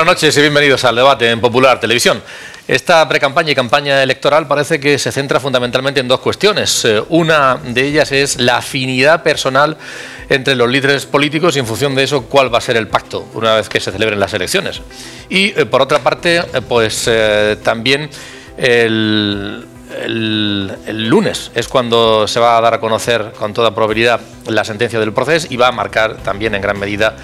Buenas noches y bienvenidos al debate en Popular Televisión. Esta precampaña y campaña electoral parece que se centra fundamentalmente en dos cuestiones. Una de ellas es la afinidad personal entre los líderes políticos y en función de eso cuál va a ser el pacto una vez que se celebren las elecciones. Y por otra parte, pues también el lunes es cuando se va a dar a conocer con toda probabilidad la sentencia del proceso y va a marcar también en gran medida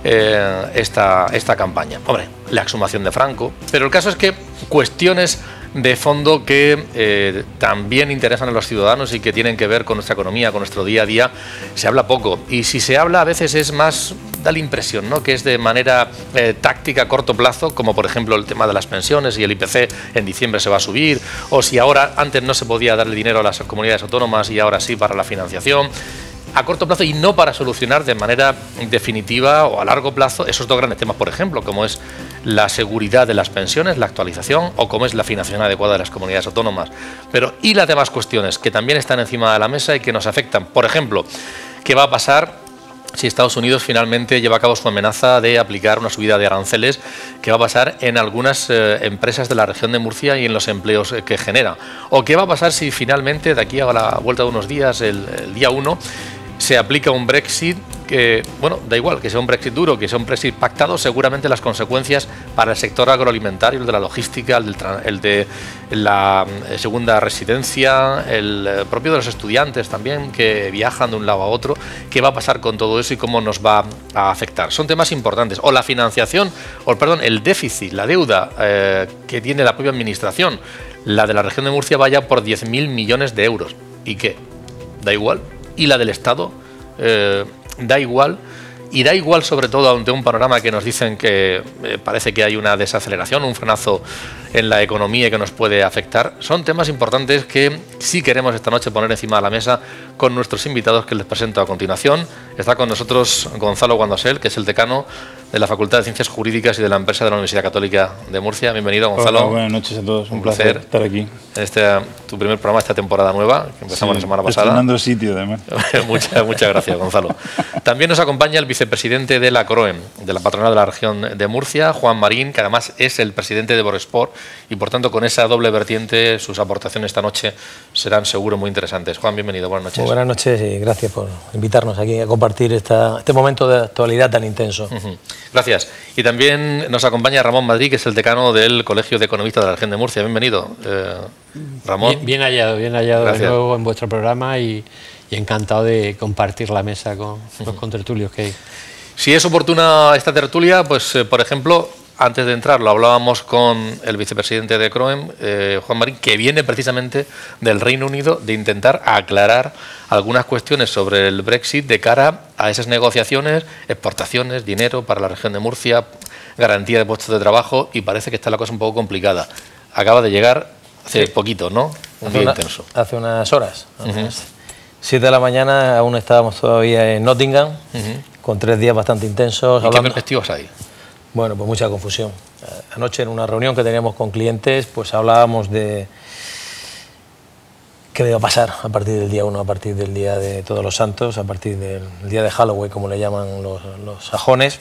esta campaña. Hombre, la exhumación de Franco, pero el caso es que cuestiones de fondo que también interesan a los ciudadanos y que tienen que ver con nuestra economía, con nuestro día a día, se habla poco. Y si se habla a veces es más, da la impresión, ¿no?, que es de manera táctica a corto plazo, como por ejemplo el tema de las pensiones y el IPC en diciembre se va a subir, o si ahora antes no se podía darle dinero a las comunidades autónomas y ahora sí para la financiación. A corto plazo y no para solucionar de manera definitiva o a largo plazo esos dos grandes temas, por ejemplo, como es la seguridad de las pensiones, la actualización, o como es la financiación adecuada de las comunidades autónomas. Pero y las demás cuestiones que también están encima de la mesa y que nos afectan. Por ejemplo, ¿qué va a pasar si Estados Unidos finalmente lleva a cabo su amenaza de aplicar una subida de aranceles? ¿Qué va a pasar en algunas empresas de la región de Murcia y en los empleos que genera? ¿O qué va a pasar si finalmente, de aquí a la vuelta de unos días, el día 1, se aplica un Brexit que, bueno, da igual, que sea un Brexit duro, que sea un Brexit pactado, seguramente las consecuencias para el sector agroalimentario, el de la logística, el de la segunda residencia, el propio de los estudiantes también que viajan de un lado a otro, qué va a pasar con todo eso y cómo nos va a afectar? Son temas importantes. O la financiación, o perdón, el déficit, la deuda que tiene la propia administración, la de la región de Murcia vaya por 10.000 millones de euros. ¿Y qué? ¿Da igual? Y la del Estado da igual, y da igual sobre todo ante un panorama que nos dicen que parece que hay una desaceleración, un frenazo en la economía que nos puede afectar. Son temas importantes que sí queremos esta noche poner encima de la mesa con nuestros invitados que les presento a continuación. Está con nosotros Gonzalo Guandosel, que es el decano de la Facultad de Ciencias Jurídicas y de la Empresa de la Universidad Católica de Murcia. Bienvenido, Gonzalo. Hola, buenas noches a todos. Un placer estar aquí. En tu primer programa, esta temporada nueva, que empezamos la semana pasada. Estrenando sitio, además. Muchas gracias, Gonzalo. También nos acompaña el vicepresidente de la CROEM, de la patronal de la región de Murcia, Juan Marín, que además es el presidente de Boresport, y por tanto con esa doble vertiente sus aportaciones esta noche serán seguro muy interesantes. Juan, bienvenido, buenas noches. Muy buenas noches y gracias por invitarnos aquí a compartir este momento de actualidad tan intenso. Gracias. Y también nos acompaña Ramón Madrid, que es el decano del Colegio de Economistas de la región de Murcia. Bienvenido, Ramón. Bien hallado de nuevo en vuestro programa y encantado de compartir la mesa con los contertulios que hay. Si es oportuna esta tertulia, pues por ejemplo, antes de entrar lo hablábamos con el vicepresidente de CROEM, Juan Marín, que viene precisamente del Reino Unido de intentar aclarar algunas cuestiones sobre el Brexit de cara a esas negociaciones, exportaciones, dinero para la región de Murcia, garantía de puestos de trabajo, y parece que está la cosa un poco complicada. Acaba de llegar hace poquito, ¿no? Un día intenso. Hace unas horas. 7 de la mañana, aún estábamos todavía en Nottingham, con 3 días bastante intensos. ¿Y qué perspectivas hay? Bueno, pues mucha confusión. Anoche en una reunión que teníamos con clientes, pues hablábamos de qué iba a pasar a partir del día 1, a partir del día de Todos los Santos, a partir del día de Halloween, como le llaman los sajones.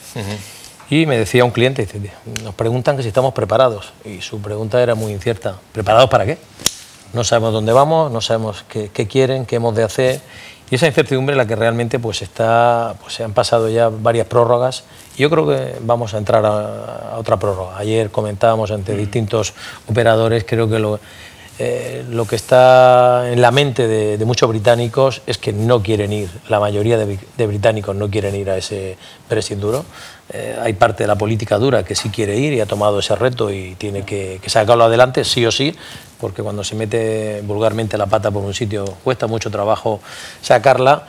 Y me decía un cliente, dice, nos preguntan que si estamos preparados, y su pregunta era muy incierta. ¿Preparados para qué? No sabemos dónde vamos, no sabemos qué quieren, qué hemos de hacer. Y esa incertidumbre es la que realmente pues se han pasado ya varias prórrogas, y yo creo que vamos a entrar a otra prórroga. Ayer comentábamos entre distintos operadores, creo que lo que está en la mente de muchos británicos es que no quieren ir, la mayoría de británicos no quieren ir a ese Brexit duro. Hay parte de la política dura que sí quiere ir y ha tomado ese reto y tiene que sacarlo adelante sí o sí, porque cuando se mete vulgarmente la pata por un sitio cuesta mucho trabajo sacarla.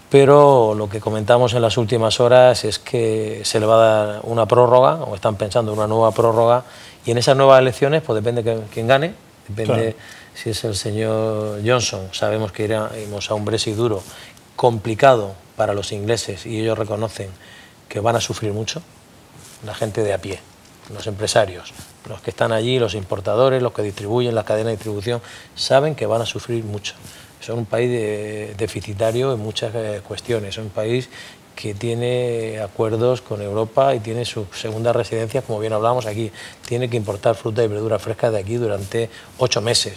Pero lo que comentamos en las últimas horas es que se le va a dar una prórroga, o están pensando en una nueva prórroga, y en esas nuevas elecciones pues depende de quién gane, depende si es el señor Johnson. Sabemos que iremos a un Brexit duro, complicado para los ingleses, y ellos reconocen que van a sufrir mucho, la gente de a pie, los empresarios, los que están allí, los importadores, los que distribuyen, la cadena de distribución, saben que van a sufrir mucho. Son un país deficitario en muchas cuestiones, es un país que tiene acuerdos con Europa y tiene sus segundas residencias, como bien hablamos aquí. Tiene que importar fruta y verdura fresca de aquí durante 8 meses.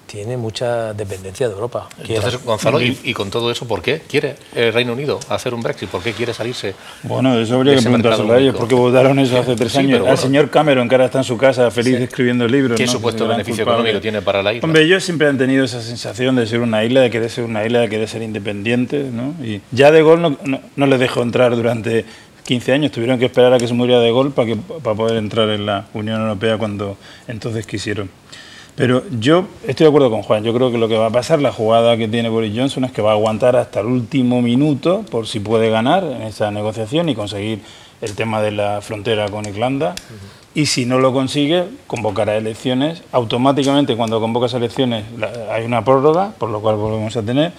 Tiene mucha dependencia de Europa. Entonces, Gonzalo, y con todo eso, ¿por qué quiere el Reino Unido hacer un Brexit? ¿Por qué quiere salirse? Bueno, eso habría que preguntárselo a ellos, porque votaron eso hace 3 años. Bueno, al señor Cameron, que ahora está en su casa feliz escribiendo libros. ¿Qué supuesto beneficio económico tiene para la isla? Hombre, ellos siempre han tenido esa sensación de ser una isla, de querer ser una isla, de querer ser independientes, ¿no? Y ya De Gaulle no les dejó entrar durante 15 años, tuvieron que esperar a que se muriera De Gaulle para poder entrar en la Unión Europea cuando entonces quisieron. Pero yo estoy de acuerdo con Juan, yo creo que lo que va a pasar, la jugada que tiene Boris Johnson es que va a aguantar hasta el último minuto por si puede ganar en esa negociación y conseguir el tema de la frontera con Irlanda. Y si no lo consigue, convocará elecciones. Automáticamente cuando convocas elecciones hay una prórroga, por lo cual volvemos a tener.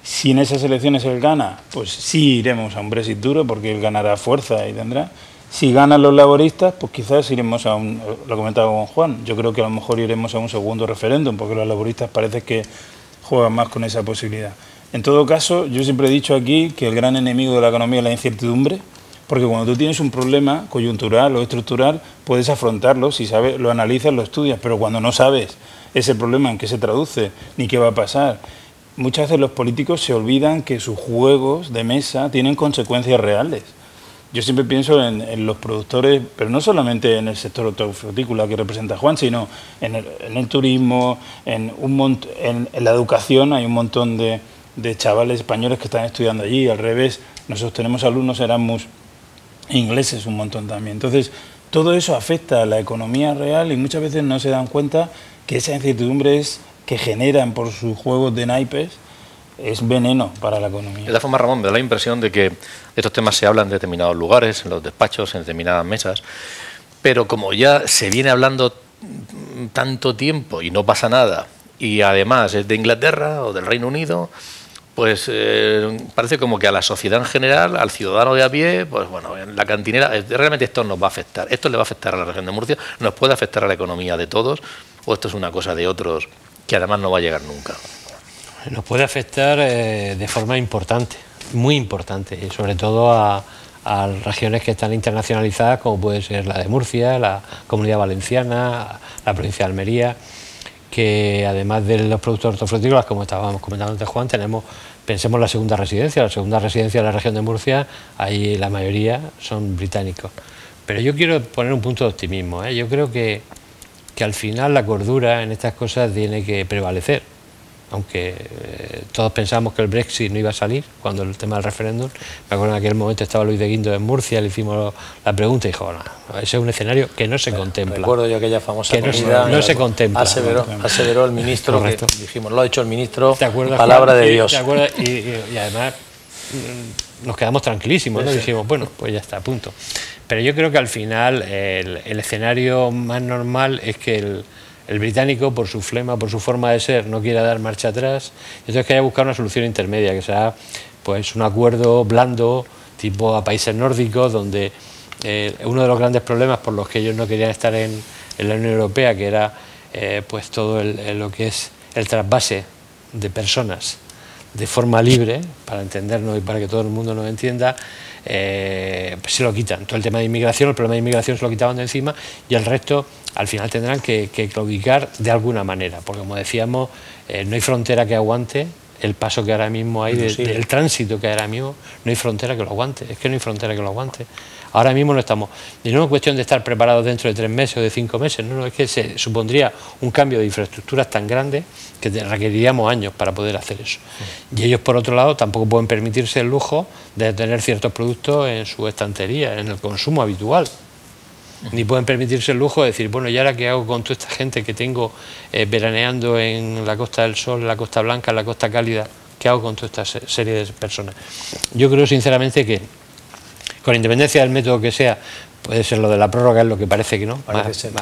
Si en esas elecciones él gana, pues sí iremos a un Brexit duro porque él ganará fuerza y tendrá. Si ganan los laboristas, pues quizás iremos a lo comentaba con Juan, yo creo que a lo mejor iremos a un segundo referéndum, porque los laboristas parece que juegan más con esa posibilidad. En todo caso, yo siempre he dicho aquí que el gran enemigo de la economía es la incertidumbre, porque cuando tú tienes un problema coyuntural o estructural, puedes afrontarlo, si sabes, lo analizas, lo estudias, pero cuando no sabes ese problema en qué se traduce, ni qué va a pasar, muchas veces los políticos se olvidan que sus juegos de mesa tienen consecuencias reales. Yo siempre pienso en los productores, pero no solamente en el sector hortofrutícola que representa Juan, sino en el turismo, en la educación. Hay un montón de chavales españoles que están estudiando allí, al revés, nosotros tenemos alumnos Erasmus ingleses un montón también. Entonces, todo eso afecta a la economía real y muchas veces no se dan cuenta que esa incertidumbre que generan por sus juegos de naipes es veneno para la economía. De todas formas, Ramón, me da la impresión de que estos temas se hablan en determinados lugares, en los despachos, en determinadas mesas, pero como ya se viene hablando tanto tiempo y no pasa nada, y además es de Inglaterra o del Reino Unido, pues parece como que a la sociedad en general, al ciudadano de a pie, pues bueno, en la cantinera, realmente esto nos va a afectar. Esto le va a afectar a la región de Murcia, nos puede afectar a la economía de todos, o esto es una cosa de otros que además no va a llegar nunca. Nos puede afectar de forma importante, muy importante, y sobre todo a regiones que están internacionalizadas, como puede ser la de Murcia, la Comunidad Valenciana, la provincia de Almería, que además de los productos hortofrutícolas, como estábamos comentando antes, Juan, pensemos la segunda residencia de la región de Murcia, ahí la mayoría son británicos. Pero yo quiero poner un punto de optimismo, ¿eh? Yo creo que al final la cordura en estas cosas tiene que prevalecer. Aunque todos pensamos que el Brexit no iba a salir cuando el tema del referéndum. Me acuerdo en aquel momento estaba Luis de Guindos en Murcia, le hicimos la pregunta y dijo, no, ese es un escenario que no se contempla. Recuerdo yo aquella famosa que no se contempla. Aseveró el ministro, correcto, que dijimos, lo ha dicho el ministro, palabra Juan, de Dios. Y además nos quedamos tranquilísimos, ¿no? Dijimos, bueno, pues ya está, punto. Pero yo creo que al final el escenario más normal es que el británico, por su flema, por su forma de ser, no quiera dar marcha atrás. Entonces que haya buscado una solución intermedia, que sea pues un acuerdo blando, tipo a países nórdicos, donde uno de los grandes problemas por los que ellos no querían estar en la Unión Europea, que era pues todo lo que es el trasvase de personas de forma libre, para entendernos y para que todo el mundo nos entienda, pues se lo quitan. Todo el tema de inmigración, el problema de inmigración se lo quitaban de encima y el resto al final tendrán que claudicar de alguna manera, porque como decíamos, no hay frontera que aguante el paso que ahora mismo hay, el tránsito que ahora mismo, no hay frontera que lo aguante, es que no hay frontera que lo aguante. Ahora mismo no estamos, y no es cuestión de estar preparados dentro de 3 meses o de 5 meses, no, es que se supondría un cambio de infraestructuras tan grande que requeriríamos años para poder hacer eso. Y ellos, por otro lado, tampoco pueden permitirse el lujo de tener ciertos productos en su estantería, en el consumo habitual. Ni pueden permitirse el lujo de decir, bueno, ¿y ahora qué hago con toda esta gente que tengo veraneando en la Costa del Sol, en la Costa Blanca, en la Costa Cálida? ¿Qué hago con toda esta serie de personas? Yo creo sinceramente que, con independencia del método que sea, puede ser lo de la prórroga, es lo que parece que no.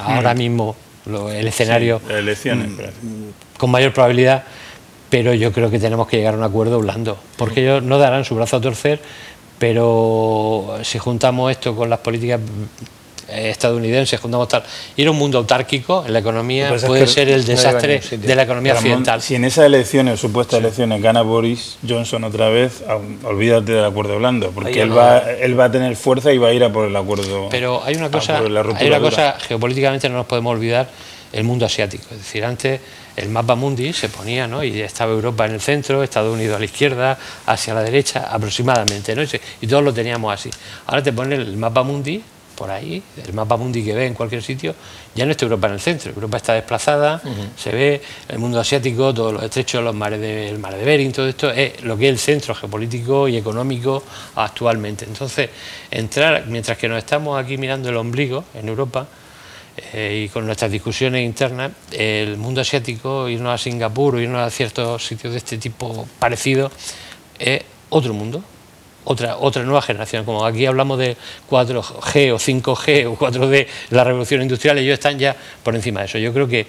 Ahora mismo el escenario con mayor probabilidad, pero yo creo que tenemos que llegar a un acuerdo blando, porque ellos no darán su brazo a torcer, pero si juntamos esto con las políticas estadounidenses, juntamos tal, y era un mundo autárquico en la economía, Lo que pasa puede es que ser el no desastre lleva ni de la economía Ramón, occidental. si en esas elecciones, supuestas elecciones, gana Boris Johnson otra vez, olvídate del acuerdo blando, porque él va a tener fuerza y va a ir a por el acuerdo. Pero hay una cosa, por la ruptura dura. geopolíticamente no nos podemos olvidar, el mundo asiático. Es decir, antes el mapa mundi se ponía, ¿no? Y estaba Europa en el centro, Estados Unidos a la izquierda, Asia a la derecha, aproximadamente, ¿no? Y todos lo teníamos así. Ahora te ponen el mapa mundi por ahí, el mapa mundi que ve en cualquier sitio, ya no está Europa en el centro. Europa está desplazada, se ve el mundo asiático, todos los estrechos, el mar de Bering, todo esto es lo que es el centro geopolítico y económico actualmente. Entonces, mientras que nos estamos aquí mirando el ombligo en Europa, y con nuestras discusiones internas, el mundo asiático, irnos a Singapur o irnos a ciertos sitios de este tipo parecido, es otro mundo, otra nueva generación. Como aquí hablamos de 4G o 5G o 4D, la revolución industrial, ellos están ya por encima de eso. Yo creo que,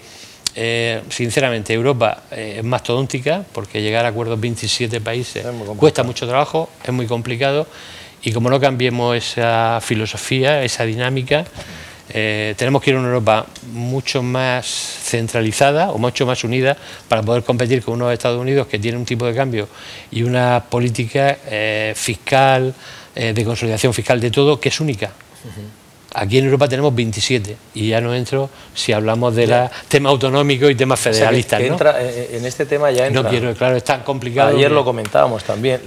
sinceramente, Europa es mastodóntica, porque llegar a acuerdos 27 países cuesta mucho trabajo, es muy complicado, y como no cambiemos esa filosofía, esa dinámica, tenemos que ir a una Europa mucho más centralizada o mucho más unida para poder competir con unos Estados Unidos que tienen un tipo de cambio y una política fiscal, de consolidación fiscal, de todo, que es única. Aquí en Europa tenemos 27 y ya no entro si hablamos de temas autonómicos y temas federalistas. O sea, que entra, en este tema ya entra. No quiero, claro, es tan complicado. Ayer lo comentábamos también,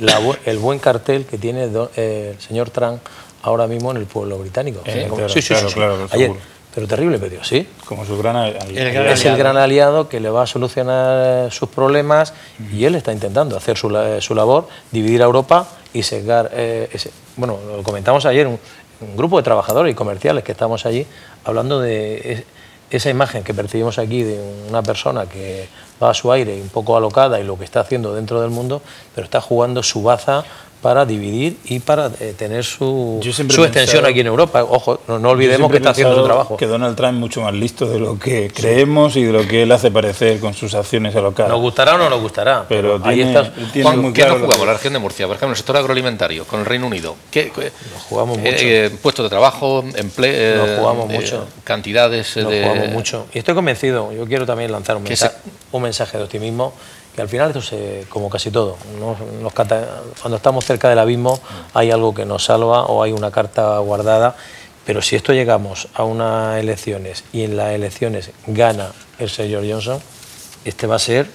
el buen cartel que tiene el señor Trump ahora mismo en el pueblo británico. Claro, ayer, pero terrible, pero sí. Como su gran aliado. Es el gran aliado que le va a solucionar sus problemas y él está intentando hacer su labor, dividir a Europa y sesgar bueno, lo comentamos ayer, un grupo de trabajadores y comerciales que estamos allí hablando de esa imagen que percibimos aquí de una persona que va a su aire un poco alocada y lo que está haciendo dentro del mundo, pero está jugando su baza para dividir y para tener su extensión aquí en Europa. Ojo, no olvidemos que está haciendo su trabajo. Que Donald Trump es mucho más listo de lo que creemos y de lo que él hace parecer con sus acciones alocadas. Nos gustará o no nos gustará. Pero ahí está. Juan, ¿qué nos jugamos? La región de Murcia, por ejemplo, el sector agroalimentario, con el Reino Unido. Nos jugamos mucho. Puestos de trabajo, empleo. Nos jugamos mucho. Cantidades. Nos jugamos mucho. Y estoy convencido, yo quiero también lanzar un mensaje de optimismo. Que al final esto como casi todo, cuando estamos cerca del abismo hay algo que nos salva o hay una carta guardada, pero si esto llegamos a unas elecciones y en las elecciones gana el señor Johnson, este va a ser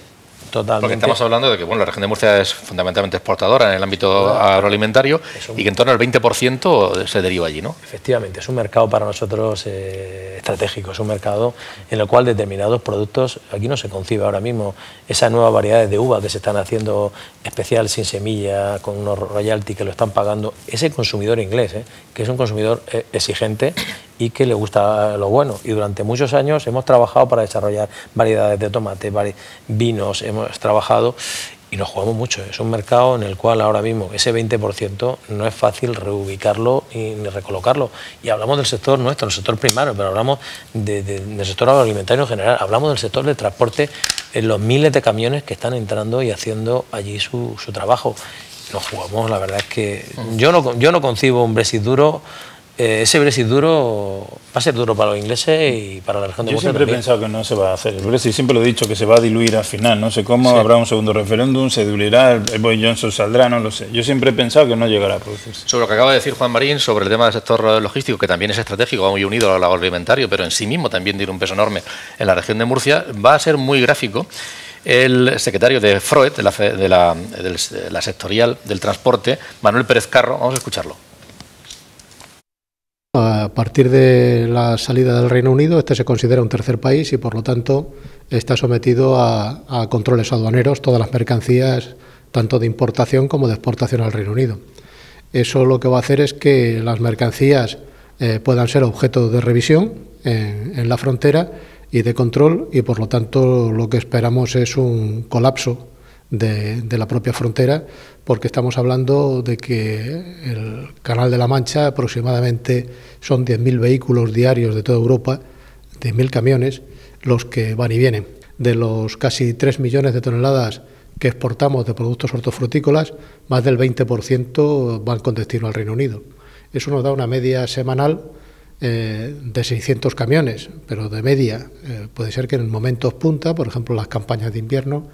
totalmente... Porque estamos hablando de que la región de Murcia es fundamentalmente exportadora en el ámbito agroalimentario y que en torno al 20% se deriva allí, ¿no? Efectivamente, es un mercado para nosotros estratégico, es un mercado en el cual determinados productos, aquí no se concibe ahora mismo, esas nuevas variedades de uva que se están haciendo especial sin semilla, con unos royalties que lo están pagando, ese consumidor inglés, que es un consumidor exigente y que le gusta lo bueno. Y durante muchos años hemos trabajado para desarrollar variedades de tomate, vinos, hemos trabajado y nos jugamos mucho. Es un mercado en el cual ahora mismo ese 20% no es fácil reubicarlo ni recolocarlo. Y hablamos del sector nuestro, el sector primario, pero hablamos del sector agroalimentario en general, hablamos del sector del transporte, en los miles de camiones que están entrando y haciendo allí su trabajo. Nos jugamos, la verdad es que yo no concibo un Brexit duro. Ese Brexit duro va a ser duro para los ingleses y para la región de Murcia. Yo siempre he pensado que no se va a hacer el Brexit, siempre lo he dicho, que se va a diluir al final, no sé cómo, habrá un segundo referéndum, se diluirá, el Boris Johnson saldrá, no lo sé. Yo siempre he pensado que no llegará a producirse. Sobre lo que acaba de decir Juan Marín, sobre el tema del sector logístico, que también es estratégico, va muy unido al agroalimentario, pero en sí mismo también tiene un peso enorme en la región de Murcia, va a ser muy gráfico. El secretario de FROET, de la sectorial del transporte, Manuel Pérez Carro, vamos a escucharlo. A partir de la salida del Reino Unido, este se considera un tercer país y, por lo tanto, está sometido a controles aduaneros todas las mercancías, tanto de importación como de exportación al Reino Unido. Eso lo que va a hacer es que las mercancías puedan ser objeto de revisión en la frontera y de control, y, por lo tanto, lo que esperamos es un colapso de la propia frontera, porque estamos hablando de que el Canal de la Mancha aproximadamente son 10.000 vehículos diarios de toda Europa, 10.000 camiones, los que van y vienen. De los casi 3 millones de toneladas que exportamos de productos hortofrutícolas, más del 20% van con destino al Reino Unido. Eso nos da una media semanal de 600 camiones, pero de media puede ser que en momentos punta, por ejemplo las campañas de invierno,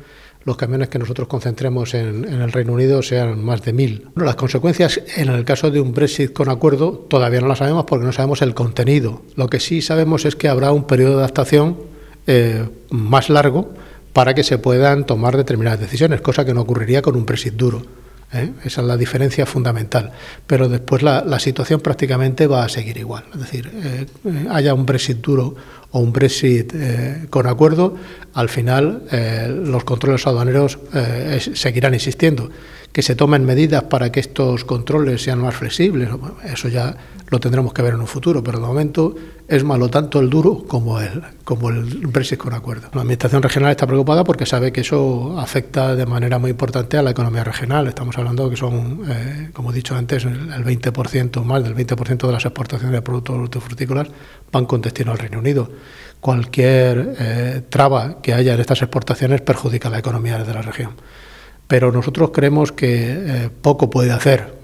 los camiones que nosotros concentremos en el Reino Unido sean más de 1000. Bueno, las consecuencias en el caso de un Brexit con acuerdo todavía no las sabemos porque no sabemos el contenido. Lo que sí sabemos es que habrá un periodo de adaptación más largo para que se puedan tomar determinadas decisiones, cosa que no ocurriría con un Brexit duro. Esa es la diferencia fundamental. Pero después la situación prácticamente va a seguir igual. Es decir, haya un Brexit duro o un Brexit con acuerdo, al final los controles aduaneros seguirán existiendo. Que se tomen medidas para que estos controles sean más flexibles, eso ya lo tendremos que ver en un futuro, pero de momento es malo tanto el duro como el Brexit con acuerdo. La Administración regional está preocupada porque sabe que eso afecta de manera muy importante a la economía regional. Estamos hablando que son, como he dicho antes, el 20%, más del 20% de las exportaciones de productos hortofrutícolas van con destino al Reino Unido. Cualquier traba que haya en estas exportaciones perjudica a la economía de la región. Pero nosotros creemos que poco puede hacer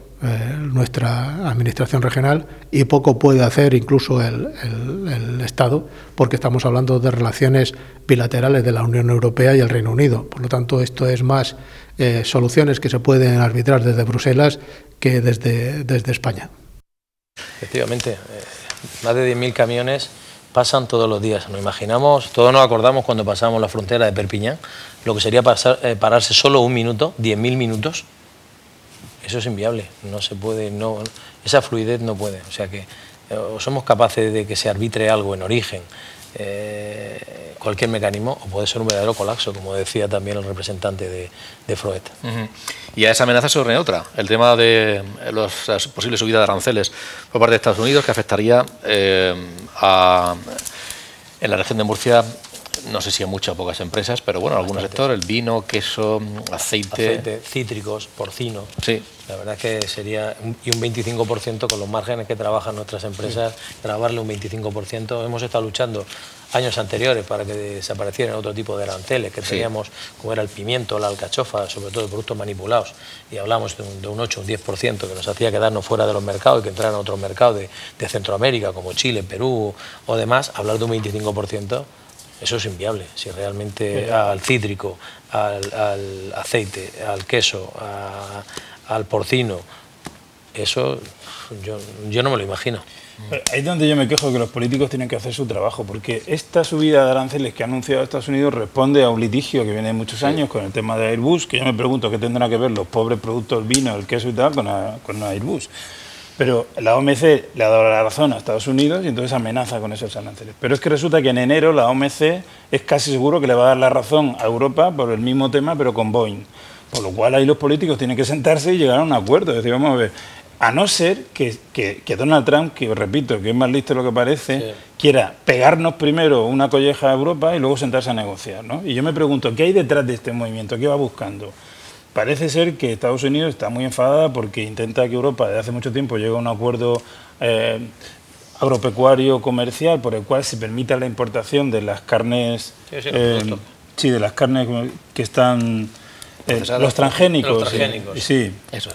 nuestra Administración regional y poco puede hacer incluso el Estado, porque estamos hablando de relaciones bilaterales de la Unión Europea y el Reino Unido. Por lo tanto, esto es más soluciones que se pueden arbitrar desde Bruselas que desde España. Efectivamente, más de 10.000 camiones pasan todos los días. Nos imaginamos, todos nos acordamos cuando pasamos la frontera de Perpiñán, lo que sería pararse solo un minuto, 10.000 minutos. Eso es inviable, no se puede, esa fluidez no puede. O sea que o somos capaces de que se arbitre algo en origen, cualquier mecanismo, o puede ser un verdadero colapso, como decía también el representante de Froet. Y a esa amenaza se une otra, el tema de las posibles subidas de aranceles por parte de Estados Unidos, que afectaría en la región de Murcia, no sé si a muchas o pocas empresas, pero bueno, algunos sectores, el vino, queso, aceite, cítricos, porcino. Sí. La verdad es que sería, y un 25% con los márgenes que trabajan nuestras empresas, grabarle un 25%. Hemos estado luchando años anteriores para que desaparecieran otro tipo de aranceles que teníamos, como era el pimiento, la alcachofa, sobre todo de productos manipulados, y hablamos de un 8, un 10% que nos hacía quedarnos fuera de los mercados y que entraran a otros mercados de Centroamérica, como Chile, Perú o demás. Hablar de un 25%, eso es inviable. Si realmente al cítrico, al aceite, al queso, al porcino, eso yo no me lo imagino. Ahí es donde yo me quejo, que los políticos tienen que hacer su trabajo, porque esta subida de aranceles que ha anunciado Estados Unidos responde a un litigio que viene de muchos años con el tema de Airbus, que yo me pregunto qué tendrán que ver los pobres productos, el vino, el queso y tal, con Airbus. Pero la OMC le ha dado la razón a Estados Unidos y entonces amenaza con esos aranceles. Pero es que resulta que en enero la OMC es casi seguro que le va a dar la razón a Europa por el mismo tema, pero con Boeing. Por lo cual ahí los políticos tienen que sentarse y llegar a un acuerdo. Es decir, vamos a ver, a no ser que Donald Trump, que repito, que es más listo de lo que parece, quiera pegarnos primero una colleja a Europa y luego sentarse a negociar, ¿no? Y yo me pregunto, ¿qué hay detrás de este movimiento? ¿Qué va buscando? Parece ser que Estados Unidos está muy enfadada porque intenta que Europa desde hace mucho tiempo llegue a un acuerdo agropecuario comercial por el cual se permita la importación de las carnes, de las carnes que están los transgénicos, sí. Eso.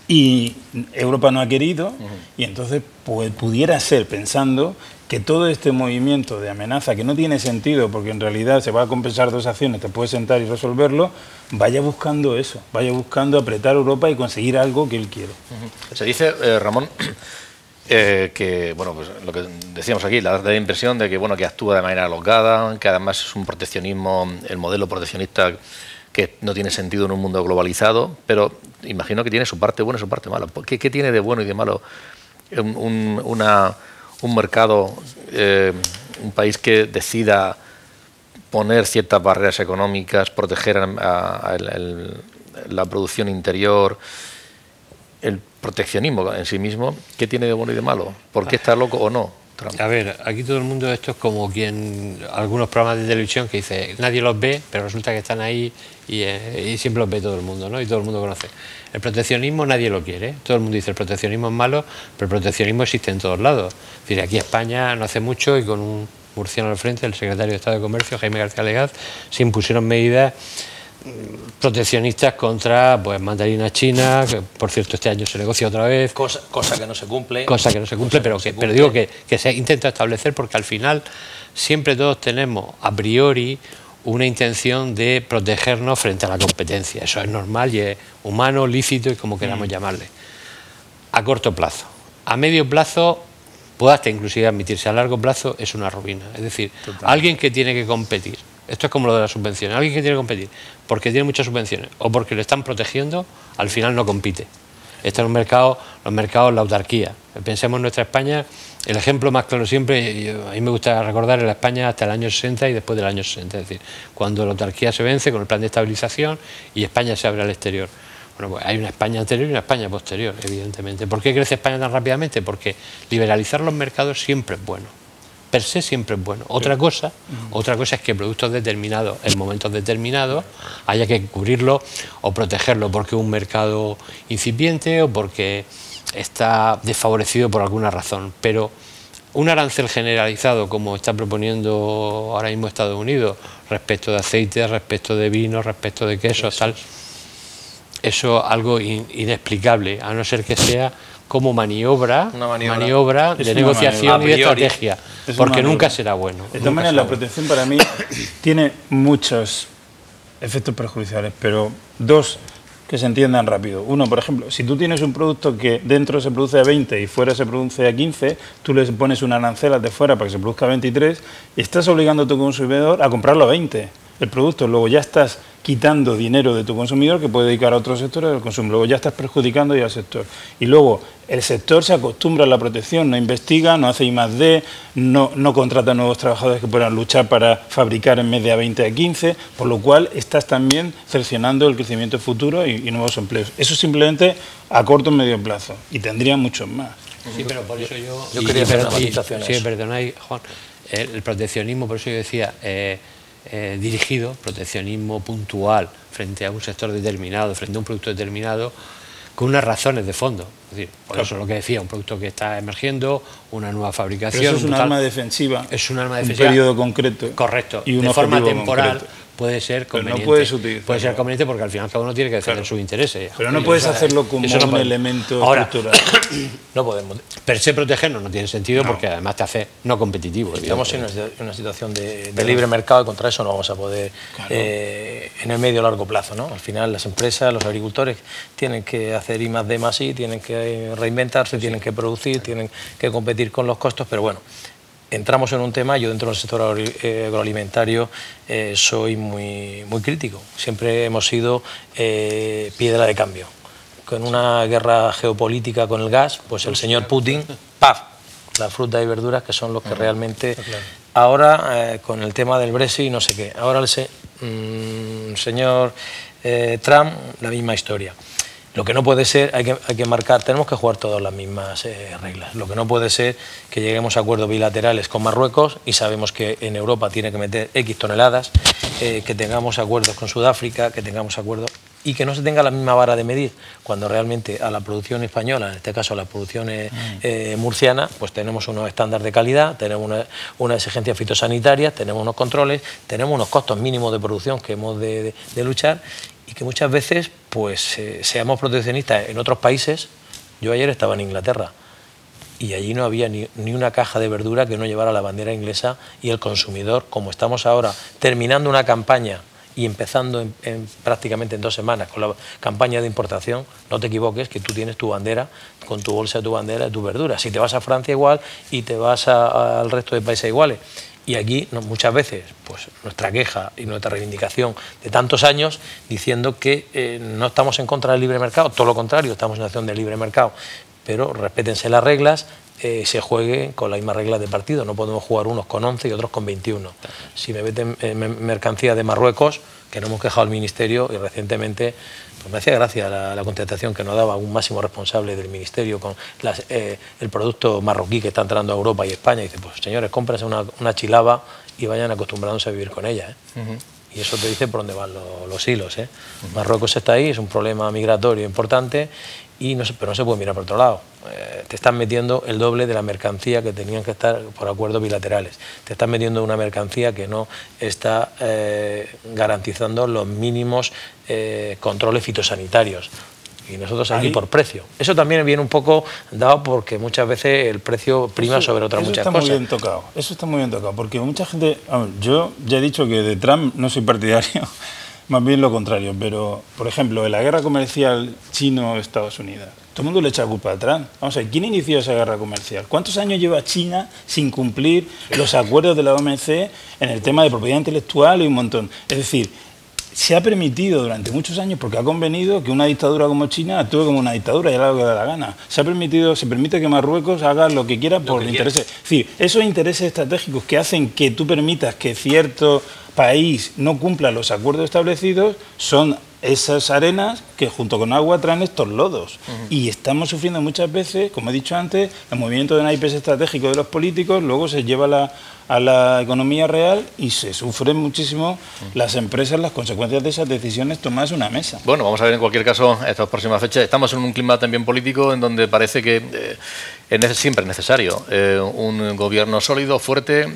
Y Europa no ha querido, y entonces pues, pudiera ser, pensando que todo este movimiento de amenaza, que no tiene sentido porque en realidad se va a compensar dos acciones, te puedes sentar y resolverlo, vaya buscando eso, vaya buscando apretar a Europa y conseguir algo que él quiere. Se dice, Ramón, que, bueno, pues lo que decíamos aquí, la impresión de que, bueno, que actúa de manera alocada, que además es un proteccionismo, el modelo proteccionista que no tiene sentido en un mundo globalizado, pero imagino que tiene su parte buena y su parte mala. ¿Qué tiene de bueno y de malo un mercado, un país que decida poner ciertas barreras económicas, proteger la producción interior, el proteccionismo en sí mismo? ¿Qué tiene de bueno y de malo? ¿Por qué está loco o no Trump? A ver, aquí todo el mundo, esto es como algunos programas de televisión que dice, nadie los ve, pero resulta que están ahí y siempre los ve todo el mundo, ¿no? Y todo el mundo conoce. El proteccionismo nadie lo quiere. Todo el mundo dice el proteccionismo es malo, pero el proteccionismo existe en todos lados. Es decir, aquí en España no hace mucho, y con un murciano al frente, el secretario de Estado de Comercio, Jaime García Legaz, se impusieron medidas proteccionistas contra pues mandarina china, que por cierto este año se negocia otra vez. Cosa que no se cumple. Cosa que no se cumple, pero digo que se intenta establecer porque al final siempre todos tenemos a priori una intención de protegernos frente a la competencia. Eso es normal y es humano, lícito y como queramos llamarle. A corto plazo. A medio plazo puede hasta inclusive admitirse, a largo plazo es una ruina. Es decir, alguien que tiene que competir, esto es como lo de las subvenciones, alguien que tiene que competir porque tiene muchas subvenciones o porque le están protegiendo, al final no compite. Este es un mercado, los mercados, la autarquía. Pensemos en nuestra España, el ejemplo más claro siempre, a mí me gusta recordar en la España hasta el año 60 y después del año 60, es decir, cuando la autarquía se vence con el plan de estabilización y España se abre al exterior. Bueno, pues hay una España anterior y una España posterior, evidentemente. ¿Por qué crece España tan rápidamente? Porque liberalizar los mercados siempre es bueno. Per se siempre es bueno. Otra cosa es que productos determinados, en momentos determinados, haya que cubrirlo o protegerlo porque es un mercado incipiente o porque está desfavorecido por alguna razón. Pero un arancel generalizado, como está proponiendo ahora mismo Estados Unidos, respecto de aceite, respecto de vino, respecto de quesos, tal, eso es algo inexplicable, a no ser que sea como maniobra de negociación y de estrategia, porque nunca será bueno. De todas maneras, la protección para mí tiene muchos efectos perjudiciales, pero dos que se entiendan rápido. Uno, por ejemplo, si tú tienes un producto que dentro se produce a 20 y fuera se produce a 15, tú le pones una arancel de fuera para que se produzca a 23 y estás obligando a tu consumidor a comprarlo a 20. El producto, luego ya estás quitando dinero de tu consumidor que puede dedicar a otros sectores del consumo, luego ya estás perjudicando ya al sector. Y luego el sector se acostumbra a la protección, no investiga, no hace I+D, no contrata nuevos trabajadores que puedan luchar para fabricar en vez de a 20 a 15, por lo cual estás también cercenando el crecimiento futuro y nuevos empleos. Eso simplemente a corto y medio plazo, y tendría muchos más. Sí, pero por eso yo quería hacer una matización. Sí, perdonáis, Juan, el proteccionismo, por eso yo decía... dirigido, proteccionismo puntual frente a un sector determinado, frente a un producto determinado, con unas razones de fondo. Es decir, por eso es lo que decía, un producto que está emergiendo, una nueva fabricación. Pero eso es un arma defensiva. Es un arma defensiva. Un periodo concreto. Correcto. Y un de forma temporal. Concreto. Puede ser conveniente. Pero no puedes utilizarlo. Puede ser conveniente porque al final cada uno tiene que defender sus intereses. Pero no puedes hacerlo como un elemento estructural. No podemos. Per se protegernos no tiene sentido porque además te hace no competitivo. Estamos en una situación de libre mercado y contra eso no vamos a poder en el medio o largo plazo, ¿no? Al final las empresas, los agricultores tienen que hacer I+D+I, tienen que reinventarse, tienen que producir, tienen que competir con los costos, pero bueno. Entramos en un tema, yo dentro del sector agroalimentario soy muy crítico. Siempre hemos sido piedra de cambio. Con una guerra geopolítica con el gas, pues el señor Putin, ¡paf!, las frutas y verduras que son los que realmente... Ahora, con el tema del Brexit, no sé qué. Ahora el señor Trump, la misma historia. Lo que no puede ser, hay que marcar, tenemos que jugar todas las mismas reglas. Lo que no puede ser que lleguemos a acuerdos bilaterales con Marruecos y sabemos que en Europa tiene que meter X toneladas, que tengamos acuerdos con Sudáfrica, que tengamos acuerdos y que no se tenga la misma vara de medir, cuando realmente a la producción española, en este caso a la producción murciana, pues tenemos unos estándares de calidad, tenemos una exigencia fitosanitaria, tenemos unos controles, tenemos unos costos mínimos de producción que hemos de luchar y que muchas veces pues seamos proteccionistas en otros países. Yo ayer estaba en Inglaterra y allí no había ni una caja de verdura que no llevara la bandera inglesa y el consumidor, como estamos ahora terminando una campaña y empezando prácticamente en 2 semanas con la campaña de importación, no te equivoques que tú tienes tu bandera, con tu bolsa de tu bandera de tus verduras. Si te vas a Francia igual y te vas al resto de países iguales. Y aquí muchas veces pues nuestra queja y nuestra reivindicación de tantos años diciendo que no estamos en contra del libre mercado, todo lo contrario, estamos en una acción de libre mercado, pero respétense las reglas, se juegue con las mismas reglas de partido, no podemos jugar unos con 11 y otros con 21. Si me meten mercancía de Marruecos, que no hemos quejado al Ministerio y recientemente pues me hacía gracia la contestación que nos daba un máximo responsable del Ministerio con el producto marroquí que está entrando a Europa y España. Y dice, pues señores, cómprense una chilaba y vayan acostumbrándose a vivir con ella. Y eso te dice por dónde van los hilos. Marruecos está ahí, es un problema migratorio importante pero no se puede mirar por otro lado. Te están metiendo el doble de la mercancía que tenían que estar por acuerdos bilaterales. Te están metiendo una mercancía que no está garantizando los mínimos controles fitosanitarios. Y nosotros aquí por precio. Eso también viene un poco dado porque muchas veces el precio prima sobre otras muchas cosas. Eso está muy bien tocado, porque mucha gente... Yo ya he dicho que de Trump no soy partidario, más bien lo contrario, pero, por ejemplo, en la guerra comercial chino-Estados Unidos, todo el mundo le echa culpa a Trump. Vamos a ver, ¿quién inició esa guerra comercial? ¿Cuántos años lleva China sin cumplir los acuerdos de la OMC en el tema de propiedad intelectual y un montón? Es decir, se ha permitido durante muchos años, porque ha convenido que una dictadura como China actúe como una dictadura y haga lo que da la gana. Se permite que Marruecos haga lo que quiera por intereses. Es decir, esos intereses estratégicos que hacen que tú permitas que cierto país no cumpla los acuerdos establecidos son esas arenas que junto con agua traen estos lodos. Y estamos sufriendo muchas veces, como he dicho antes, el movimiento de naipes estratégicos de los políticos, luego se lleva a la economía real y se sufren muchísimo las empresas, las consecuencias de esas decisiones tomadas en una mesa. Bueno, vamos a ver en cualquier caso estas próximas fechas. Estamos en un clima también político en donde parece que siempre es necesario un gobierno sólido, fuerte,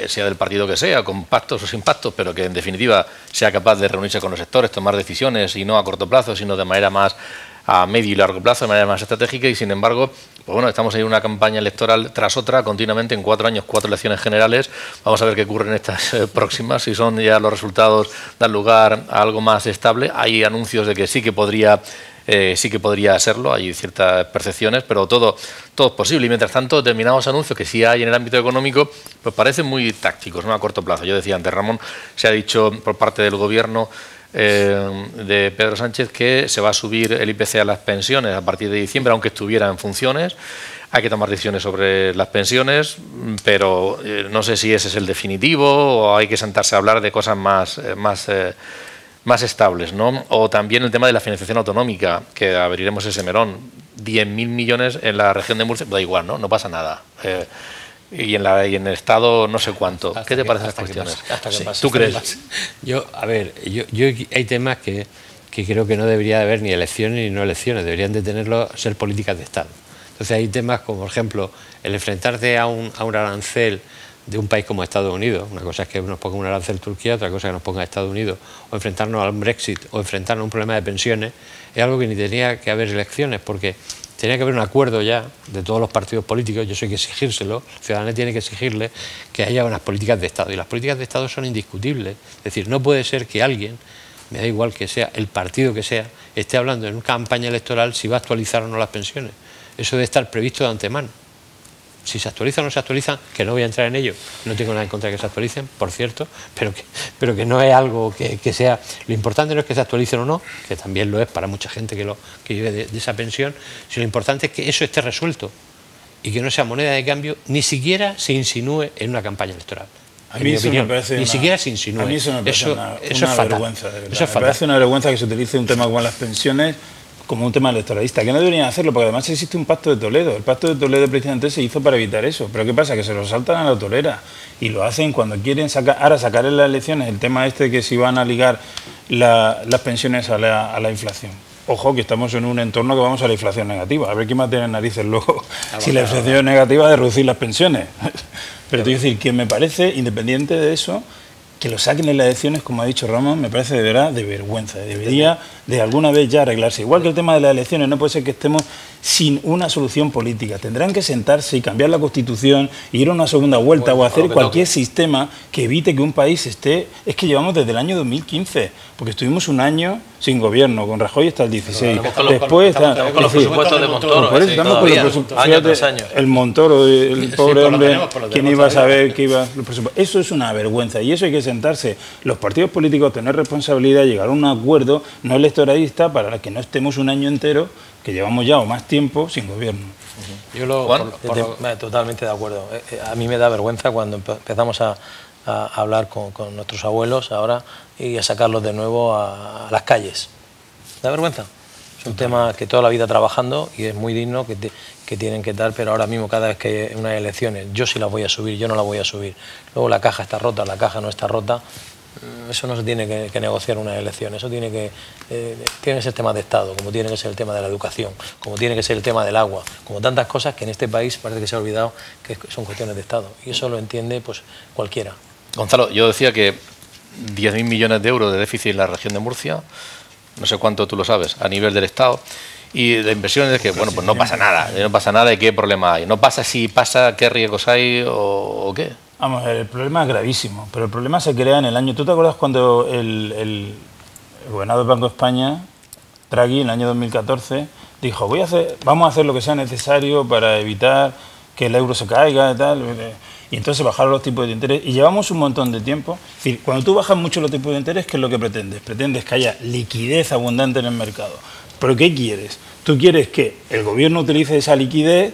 sea del partido que sea, con pactos o sin pactos, pero que en definitiva sea capaz de reunirse con los sectores, tomar decisiones y no a corto plazo, sino de manera más a medio y largo plazo, de manera más estratégica. Y sin embargo, pues bueno, estamos en una campaña electoral tras otra, continuamente en 4 años, 4 elecciones generales. Vamos a ver qué ocurre en estas próximas, si son ya los resultados dan lugar a algo más estable. Hay anuncios de que sí que podría serlo, hay ciertas percepciones, pero todo es posible. Y mientras tanto, determinados anuncios que sí hay en el ámbito económico, pues parecen muy tácticos, no a corto plazo. Yo decía antes, Ramón, se ha dicho por parte del gobierno de Pedro Sánchez que se va a subir el IPC a las pensiones a partir de diciembre, aunque estuviera en funciones. Hay que tomar decisiones sobre las pensiones, pero no sé si ese es el definitivo o hay que sentarse a hablar de cosas más estables, ¿no? O también el tema de la financiación autonómica, que abriremos ese melón. 10.000 millones en la región de Murcia, da igual, ¿no? No pasa nada. Y en el Estado no sé cuánto. ¿Qué te parecen estas cuestiones? ¿Tú crees? Hay temas que creo que no debería de haber ni elecciones ni no elecciones, deberían de ser políticas de Estado. Entonces hay temas como, por ejemplo, el enfrentarte a un arancel de un país como Estados Unidos. Una cosa es que nos ponga un arancel Turquía, otra cosa es que nos ponga Estados Unidos, o enfrentarnos al Brexit, o enfrentarnos a un problema de pensiones, es algo que ni tenía que haber elecciones, porque tenía que haber un acuerdo ya de todos los partidos políticos. Yo sé que exigírselo, la ciudadanía tiene que exigirle que haya unas políticas de Estado, y las políticas de Estado son indiscutibles. Es decir, no puede ser que alguien, me da igual que sea el partido que sea, esté hablando en una campaña electoral si va a actualizar o no las pensiones. Eso debe estar previsto de antemano. Si se actualizan o no se actualizan, que no voy a entrar en ello, no tengo nada en contra de que se actualicen, por cierto, pero que no es algo que sea... Lo importante no es que se actualicen o no, que también lo es para mucha gente que vive de esa pensión, sino lo importante es que eso esté resuelto y que no sea moneda de cambio, ni siquiera se insinúe en una campaña electoral. A mí eso me parece siquiera se insinúe. A mí eso me parece una vergüenza, de verdad. Eso es fatal. Me parece una vergüenza que se utilice un tema como las pensiones como un tema electoralista, que no deberían hacerlo, porque además existe un pacto de Toledo. El pacto de Toledo precisamente se hizo para evitar eso. Pero ¿qué pasa? Que se lo saltan a la torera y lo hacen cuando quieren sacar en las elecciones el tema este de que si van a ligar las pensiones a la inflación. Ojo, que estamos en un entorno que vamos a la inflación negativa. A ver quién más tiene narices luego, si la inflación es negativa, de reducir las pensiones. Pero te quiero decir que me parece, independiente de eso, que lo saquen en las elecciones, como ha dicho Ramón, me parece de verdad de vergüenza. Debería de alguna vez ya arreglarse. Igual que el tema de las elecciones, no puede ser que estemos sin una solución política. Tendrán que sentarse y cambiar la Constitución, ir a una segunda vuelta o hacer cualquier sistema que evite que un país esté... Es que llevamos desde el año 2015, porque estuvimos un año sin gobierno, con Rajoy hasta el 16. Después estamos con los presupuestos de Montoro. Por eso estamos con los presupuestos. Año tras año. El Montoro, el pobre hombre, ¿quién iba a saber que iba los presupuestos? Eso es una vergüenza y eso hay que sentarse. Los partidos políticos tener responsabilidad, llegar a un acuerdo no electoralista para que no estemos un año entero, que llevamos ya o más tiempo sin gobierno. Totalmente de acuerdo. A mí me da vergüenza cuando empezamos a hablar con nuestros abuelos ahora y a sacarlos de nuevo a las calles. ¿Da vergüenza? Es un tema que toda la vida trabajando y es muy digno que tienen que dar, pero ahora mismo cada vez que hay unas elecciones, yo sí las voy a subir, yo no las voy a subir. Luego la caja está rota, la caja no está rota. eso no se tiene que negociar en unas elecciones, eso tiene que ser tema de Estado, como tiene que ser el tema de la educación, como tiene que ser el tema del agua, como tantas cosas que en este país parece que se ha olvidado que son cuestiones de Estado, y eso lo entiende pues cualquiera. Gonzalo, yo decía que 10.000 millones de euros de déficit en la región de Murcia, no sé cuánto tú lo sabes, a nivel del Estado, y la inversión es que, bueno, pues no pasa nada, ¿y qué problema hay? ¿No pasa si pasa, qué riesgos hay o qué? Vamos, el problema es gravísimo, pero el problema se crea en el año... ¿Tú te acuerdas cuando el gobernador del Banco de España, Draghi, en el año 2014, dijo, vamos a hacer lo que sea necesario para evitar que el euro se caiga y tal? Y entonces bajaron los tipos de interés y llevamos un montón de tiempo. Es decir, cuando tú bajas mucho los tipos de interés, ¿qué es lo que pretendes? Pretendes que haya liquidez abundante en el mercado. ¿Pero qué quieres? Tú quieres que el gobierno utilice esa liquidez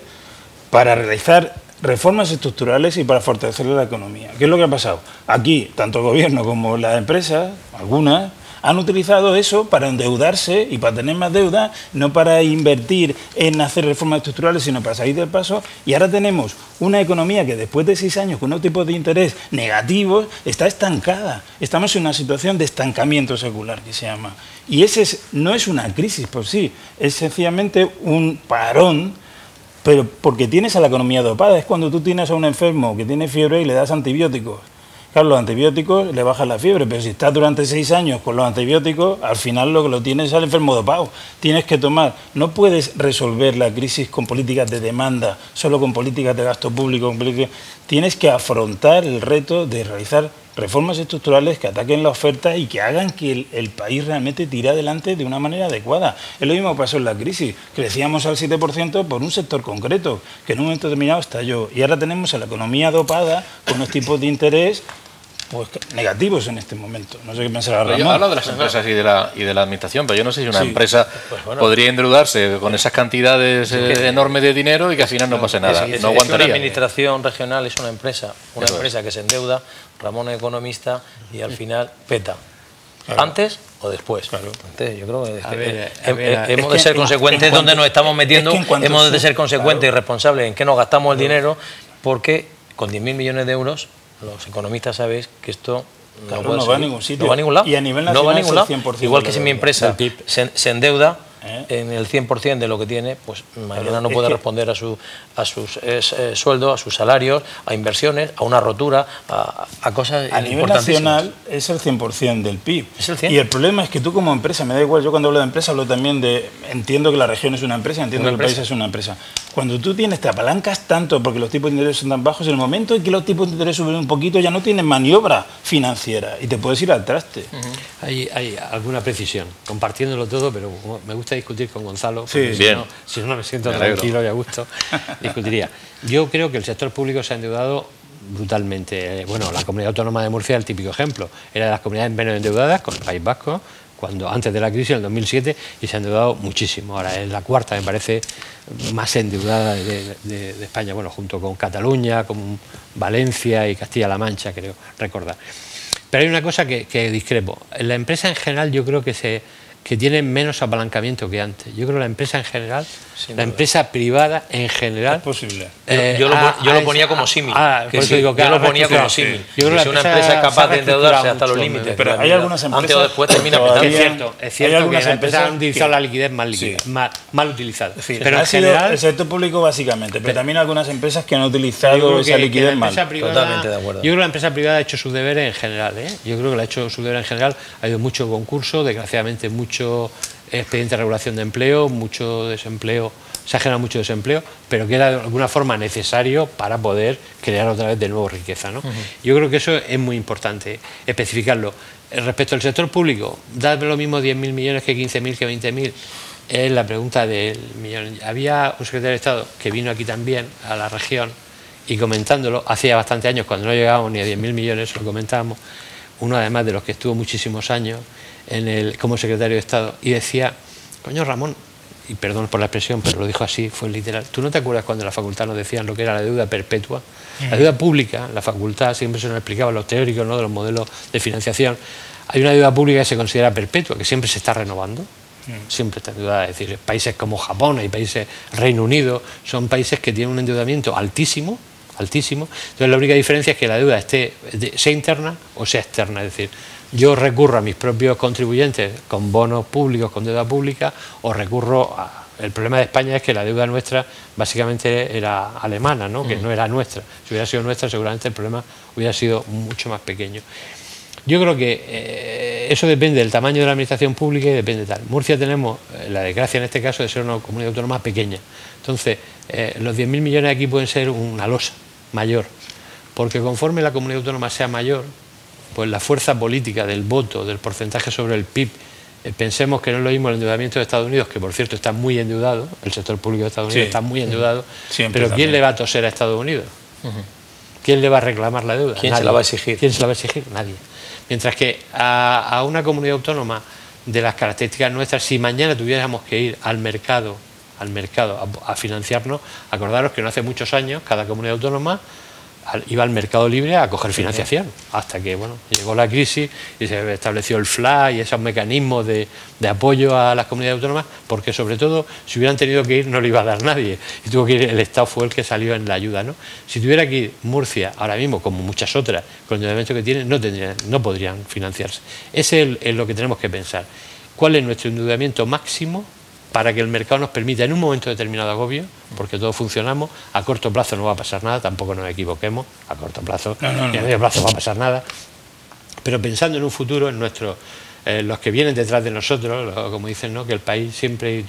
para realizar reformas estructurales y para fortalecer la economía. ¿Qué es lo que ha pasado? Aquí, tanto el gobierno como las empresas, algunas, han utilizado eso para endeudarse y para tener más deuda, no para invertir en hacer reformas estructurales, sino para salir del paso. Y ahora tenemos una economía que después de 6 años con unos tipos de interés negativos está estancada. Estamos en una situación de estancamiento secular, que se llama. Y ese no es una crisis por sí, es sencillamente un parón, pero porque tienes a la economía dopada. Es cuando tú tienes a un enfermo que tiene fiebre y le das antibióticos. Claro, los antibióticos le bajan la fiebre, pero si estás durante 6 años con los antibióticos, al final lo que lo tienes es al enfermo dopado. Tienes que tomar, no puedes resolver la crisis con políticas de demanda, solo con políticas de gasto público. Tienes que afrontar el reto de realizar reformas estructurales que ataquen la oferta y que hagan que el país realmente tire adelante de una manera adecuada. Es lo mismo que pasó en la crisis. Crecíamos al 7% por un sector concreto, que en un momento determinado estalló. Y ahora tenemos a la economía dopada con unos tipos de interés pues negativos en este momento. No sé qué pensará Ramón. Yo hablo de las empresas y de la administración, pero yo no sé si una empresa podría endeudarse con esas cantidades enormes de dinero y que al final no pase nada. No aguantaría. Una administración regional es una empresa que se endeuda, Ramón es economista y al final peta. Claro. ¿Antes o después? Claro. Entonces, yo creo que hemos de ser consecuentes donde nos estamos metiendo, hemos de ser consecuentes y responsables en qué nos gastamos el dinero, porque con 10.000 millones de euros los economistas sabéis que esto no va a ningún sitio. No va a ningún lado. Y a nivel nacional no va a ningún lado. 100% Igual que si mi empresa se endeuda en el 100% de lo que tiene, pues mañana no puede responder a sus sueldos, a sus salarios, a inversiones, a una rotura, a cosas a nivel nacional es el 100% del PIB. ¿Es el 100? Y el problema es que tú como empresa, me da igual, yo cuando hablo de empresa hablo también de, entiendo que la región es una empresa, entiendo que el país es una empresa. Cuando tú te apalancas tanto porque los tipos de interés son tan bajos, en el momento en que los tipos de interés suben un poquito ya no tienes maniobra financiera y te puedes ir al traste. Hay alguna precisión, compartiéndolo todo, pero me gusta discutir con Gonzalo, sí, si no me siento tranquilo y a gusto, discutiría. Yo creo que el sector público se ha endeudado brutalmente. Bueno, la Comunidad Autónoma de Murcia es el típico ejemplo, era de las comunidades menos endeudadas con el País Vasco, antes de la crisis, en el 2007, y se ha endeudado muchísimo. Ahora es la cuarta, me parece, más endeudada de España, bueno, junto con Cataluña, con Valencia y Castilla-La Mancha, creo recordar. Pero hay una cosa que discrepo. La empresa en general yo creo que tiene menos apalancamiento que antes. Yo creo que la empresa en general, la empresa privada en general... Es posible. Yo lo ponía como símil. Por eso digo que yo lo ponía como símil. Yo creo que si una empresa es capaz de endeudarse hasta los límites, pero hay algunas empresas... Antes o después termina petando. Es cierto que las empresas han utilizado la liquidez mal utilizada. Pero en general... El sector público básicamente, pero también algunas empresas que han utilizado esa liquidez mal. Totalmente de acuerdo. Yo creo que la empresa privada ha hecho sus deberes en general. Yo creo que la ha hecho sus deberes en general. Ha habido mucho concurso, desgraciadamente mucho expediente de regulación de empleo, mucho desempleo, se ha generado mucho desempleo, pero que era de alguna forma necesario para poder crear otra vez de nuevo riqueza, ¿no? Yo creo que eso es muy importante, especificarlo. Respecto al sector público, ¿darme lo mismo 10.000 millones que 15.000 que 20.000? Es la pregunta del millón. Había un secretario de Estado que vino aquí también a la región y comentándolo, hacía bastantes años, cuando no llegábamos ni a 10.000 millones, lo comentábamos, uno además de los que estuvo muchísimos años como secretario de Estado, y decía, coño Ramón, y perdón por la expresión, pero lo dijo así, fue literal, ¿tú no te acuerdas cuando en la facultad nos decían lo que era la deuda perpetua? La deuda pública, en la facultad siempre se nos explicaba los teóricos, ¿no?, de los modelos de financiación. Hay una deuda pública que se considera perpetua, que siempre se está renovando, siempre está endeudada. Es decir, países como Japón y países, Reino Unido, son países que tienen un endeudamiento altísimo, altísimo. Entonces la única diferencia es que la deuda sea interna o sea externa, es decir, yo recurro a mis propios contribuyentes con bonos públicos, con deuda pública, o recurro a... El problema de España es que la deuda nuestra básicamente era alemana, ¿no? Que no era nuestra. Si hubiera sido nuestra, seguramente el problema hubiera sido mucho más pequeño. Yo creo que eso depende del tamaño de la administración pública y depende de tal. Murcia tenemos la desgracia en este caso de ser una comunidad autónoma pequeña. Entonces, los 10.000 millones aquí pueden ser una losa mayor, porque conforme la comunidad autónoma sea mayor, pues la fuerza política del voto, del porcentaje sobre el PIB, pensemos que no es lo mismo el endeudamiento de Estados Unidos, que por cierto está muy endeudado, el sector público de Estados Unidos está muy endeudado, pero ¿quién le va a toser a Estados Unidos? ¿Quién le va a reclamar la deuda? ¿Quién se la va a exigir? ¿Quién se la va a exigir? Nadie. Mientras que a una comunidad autónoma de las características nuestras, si mañana tuviéramos que ir al mercado a financiarnos, acordaros que no hace muchos años cada comunidad autónoma iba al mercado libre a coger financiación, hasta que bueno, llegó la crisis y se estableció el FLA y esos mecanismos de apoyo a las comunidades autónomas, porque sobre todo si hubieran tenido que ir no le iba a dar nadie y tuvo que ir, el Estado fue el que salió en la ayuda, ¿no? Si tuviera que ir Murcia ahora mismo, como muchas otras, con el endeudamiento que tiene, no podrían financiarse. Ese es lo que tenemos que pensar. ¿Cuál es nuestro endeudamiento máximo para que el mercado nos permita en un momento determinado agobio, porque todos funcionamos, a corto plazo no va a pasar nada, tampoco nos equivoquemos, a corto plazo, ni a medio plazo va a pasar nada, pero pensando en un futuro, en los que vienen detrás de nosotros, como dicen, ¿no? Que el país siempre y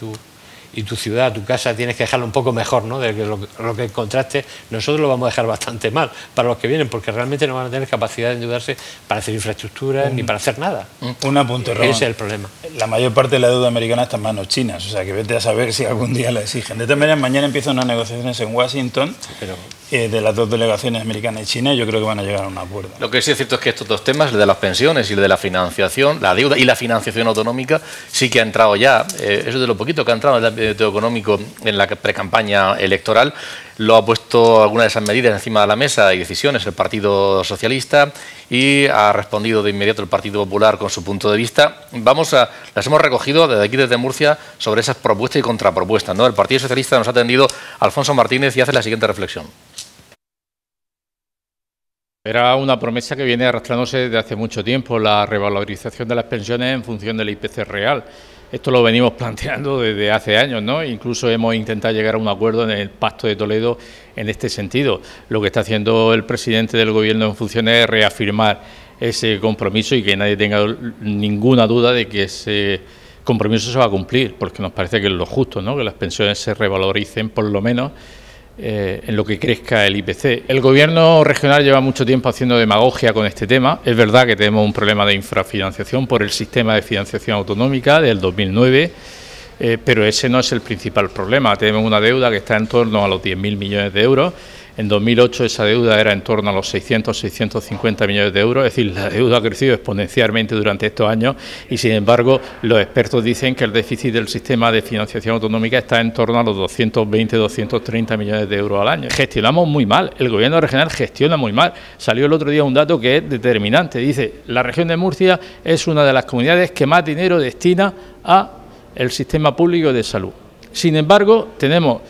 tu ciudad, tu casa, tienes que dejarlo un poco mejor, ¿no? De lo que encontraste, nosotros lo vamos a dejar bastante mal para los que vienen, porque realmente no van a tener capacidad de endeudarse para hacer infraestructuras ni para hacer nada. Un apunte, Ramón. Ese es el problema. La mayor parte de la deuda americana está en manos chinas, o sea que vete a saber si algún día la exigen. De todas maneras, mañana empiezan unas negociaciones en Washington de las dos delegaciones americanas y China, y yo creo que van a llegar a un acuerdo. Lo que sí es cierto es que estos dos temas, el de las pensiones y el de la financiación, la deuda y la financiación autonómica, sí que ha entrado ya, eso es de lo poquito que ha entrado en el ámbito económico en la precampaña electoral. Lo ha puesto algunas de esas medidas encima de la mesa y decisiones el Partido Socialista y ha respondido de inmediato el Partido Popular con su punto de vista. Las hemos recogido desde aquí, desde Murcia, sobre esas propuestas y contrapropuestas, ¿no? El Partido Socialista nos ha atendido Alfonso Martínez y hace la siguiente reflexión. Era una promesa que viene arrastrándose desde hace mucho tiempo, la revalorización de las pensiones en función del IPC real. Esto lo venimos planteando desde hace años, ¿no? Incluso hemos intentado llegar a un acuerdo en el Pacto de Toledo en este sentido. Lo que está haciendo el presidente del Gobierno en funciones es reafirmar ese compromiso y que nadie tenga ninguna duda de que ese compromiso se va a cumplir, porque nos parece que es lo justo, ¿no? Que las pensiones se revaloricen por lo menos en lo que crezca el IPC. El Gobierno regional lleva mucho tiempo haciendo demagogia con este tema. Es verdad que tenemos un problema de infrafinanciación por el sistema de financiación autonómica del 2009, pero ese no es el principal problema. Tenemos una deuda que está en torno a los 10.000 millones de euros. En 2008 esa deuda era en torno a los 650 millones de euros, es decir, la deuda ha crecido exponencialmente durante estos años y, sin embargo, los expertos dicen que el déficit del sistema de financiación autonómica está en torno a los 220-230 millones de euros al año. Gestionamos muy mal, el Gobierno regional gestiona muy mal. Salió el otro día un dato que es determinante, dice, la región de Murcia es una de las comunidades que más dinero destina a el sistema público de salud. Sin embargo, tenemos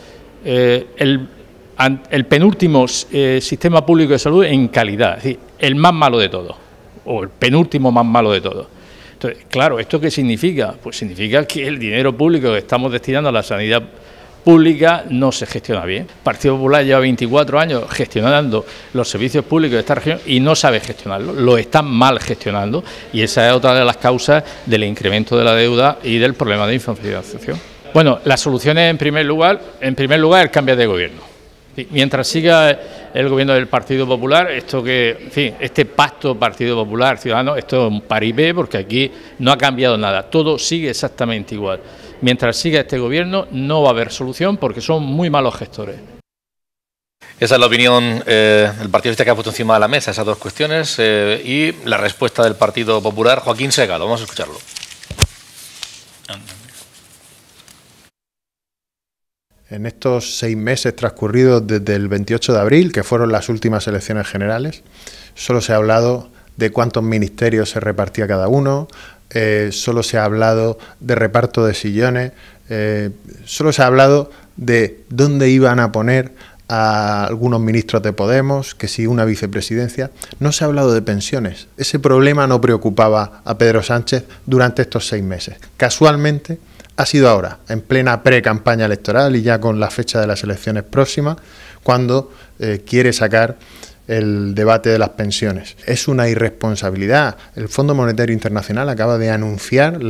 el penúltimo sistema público de salud en calidad, es decir, el más malo de todos, o el penúltimo más malo de todos. Entonces, claro, ¿esto qué significa? Pues significa que el dinero público que estamos destinando a la sanidad pública no se gestiona bien. El Partido Popular lleva 24 años gestionando los servicios públicos de esta región y no sabe gestionarlo, lo están mal gestionando, y esa es otra de las causas del incremento de la deuda y del problema de infrafinanciación. Bueno, las soluciones en primer lugar el cambio de gobierno. Mientras siga el gobierno del Partido Popular, este pacto Partido Popular Ciudadanos, esto es un paripé, porque aquí no ha cambiado nada, todo sigue exactamente igual. Mientras siga este gobierno no va a haber solución porque son muy malos gestores. Esa es la opinión del Partido Socialista que ha puesto encima de la mesa esas dos cuestiones y la respuesta del Partido Popular. Joaquín Segalo, vamos a escucharlo. En estos 6 meses transcurridos desde el 28 de abril, que fueron las últimas elecciones generales, solo se ha hablado de cuántos ministerios se repartía cada uno, solo se ha hablado de reparto de sillones, solo se ha hablado de dónde iban a poner a algunos ministros de Podemos, que si una vicepresidencia. No se ha hablado de pensiones. Ese problema no preocupaba a Pedro Sánchez durante estos 6 meses. Casualmente ha sido ahora, en plena pre-campaña electoral y ya con la fecha de las elecciones próximas, cuando quiere sacar el debate de las pensiones. Es una irresponsabilidad. El Fondo Monetario Internacional acaba de anunciar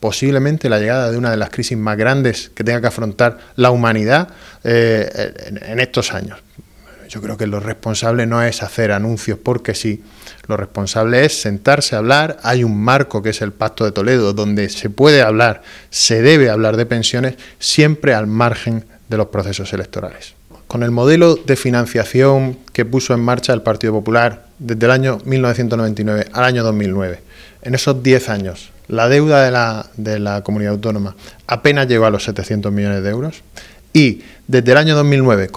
posiblemente la llegada de una de las crisis más grandes que tenga que afrontar la humanidad en estos años. Yo creo que lo responsable no es hacer anuncios porque sí, lo responsable es sentarse a hablar. Hay un marco que es el Pacto de Toledo, donde se puede hablar, se debe hablar de pensiones, siempre al margen de los procesos electorales. Con el modelo de financiación que puso en marcha el Partido Popular desde el año 1999 al año 2009, en esos 10 años, la deuda de la comunidad autónoma apenas llegó a los 700 millones de euros y desde el año 2009,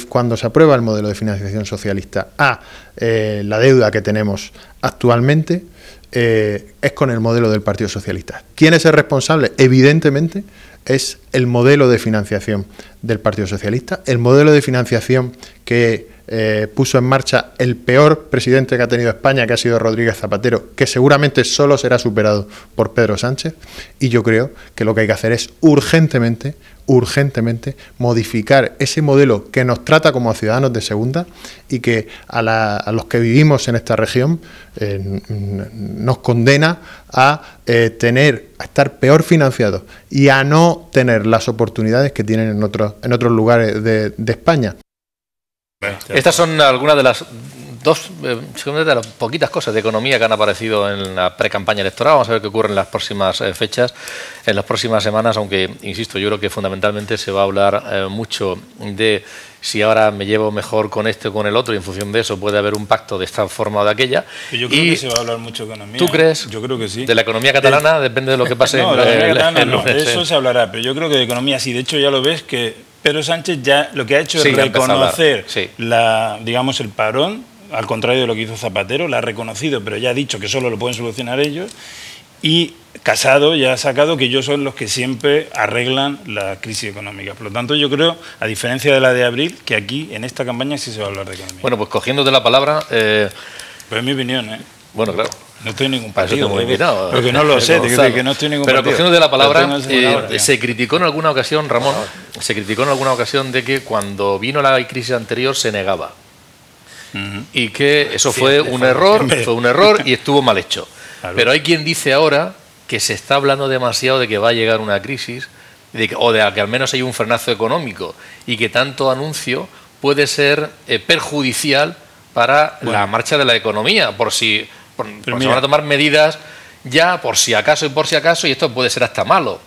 cuando se aprueba el modelo de financiación socialista a la deuda que tenemos actualmente, es con el modelo del Partido Socialista. ¿Quién es el responsable? Evidentemente es el modelo de financiación del Partido Socialista, el modelo de financiación que puso en marcha el peor presidente que ha tenido España, que ha sido Rodríguez Zapatero, que seguramente solo será superado por Pedro Sánchez, y yo creo que lo que hay que hacer es urgentemente modificar ese modelo que nos trata como a ciudadanos de segunda y que a los que vivimos en esta región nos condena a estar peor financiados y a no tener las oportunidades que tienen en otros lugares de España. Estas son algunas de las de las poquitas cosas de economía que han aparecido en la pre-campaña electoral. Vamos a ver qué ocurre en las próximas fechas, en las próximas semanas, aunque, insisto, yo creo que fundamentalmente se va a hablar mucho de si ahora me llevo mejor con este o con el otro, y en función de eso puede haber un pacto de esta forma o de aquella. Yo creo que se va a hablar mucho de economía. ¿Tú crees? Yo creo que sí. ¿De la economía catalana? Depende de lo que pase. No, la economía catalana no, lunes, eso se hablará, pero yo creo que de economía sí. De hecho, ya lo ves que Pedro Sánchez ya lo que ha hecho es reconocer digamos, el parón, al contrario de lo que hizo Zapatero, la ha reconocido, pero ya ha dicho que solo lo pueden solucionar ellos, y Casado ya ha sacado que ellos son los que siempre arreglan la crisis económica. Por lo tanto, yo creo, a diferencia de la de abril, que aquí, en esta campaña, sí se va a hablar de economía. Bueno, pues cogiéndote la palabra... Pues es mi opinión, ¿eh? Bueno, claro. No estoy en ningún partido. Porque no lo sé, que no estoy en ningún pero partido. cogiendo de la palabra, se criticó en alguna ocasión, Ramón, se criticó en alguna ocasión de que cuando vino la crisis anterior se negaba. Y que eso fue un error y estuvo mal hecho. Claro. Pero hay quien dice ahora que se está hablando demasiado de que va a llegar una crisis o de que al menos hay un frenazo económico y que tanto anuncio puede ser perjudicial para la marcha de la economía, porque se van a tomar medidas ya por si acaso y esto puede ser hasta malo.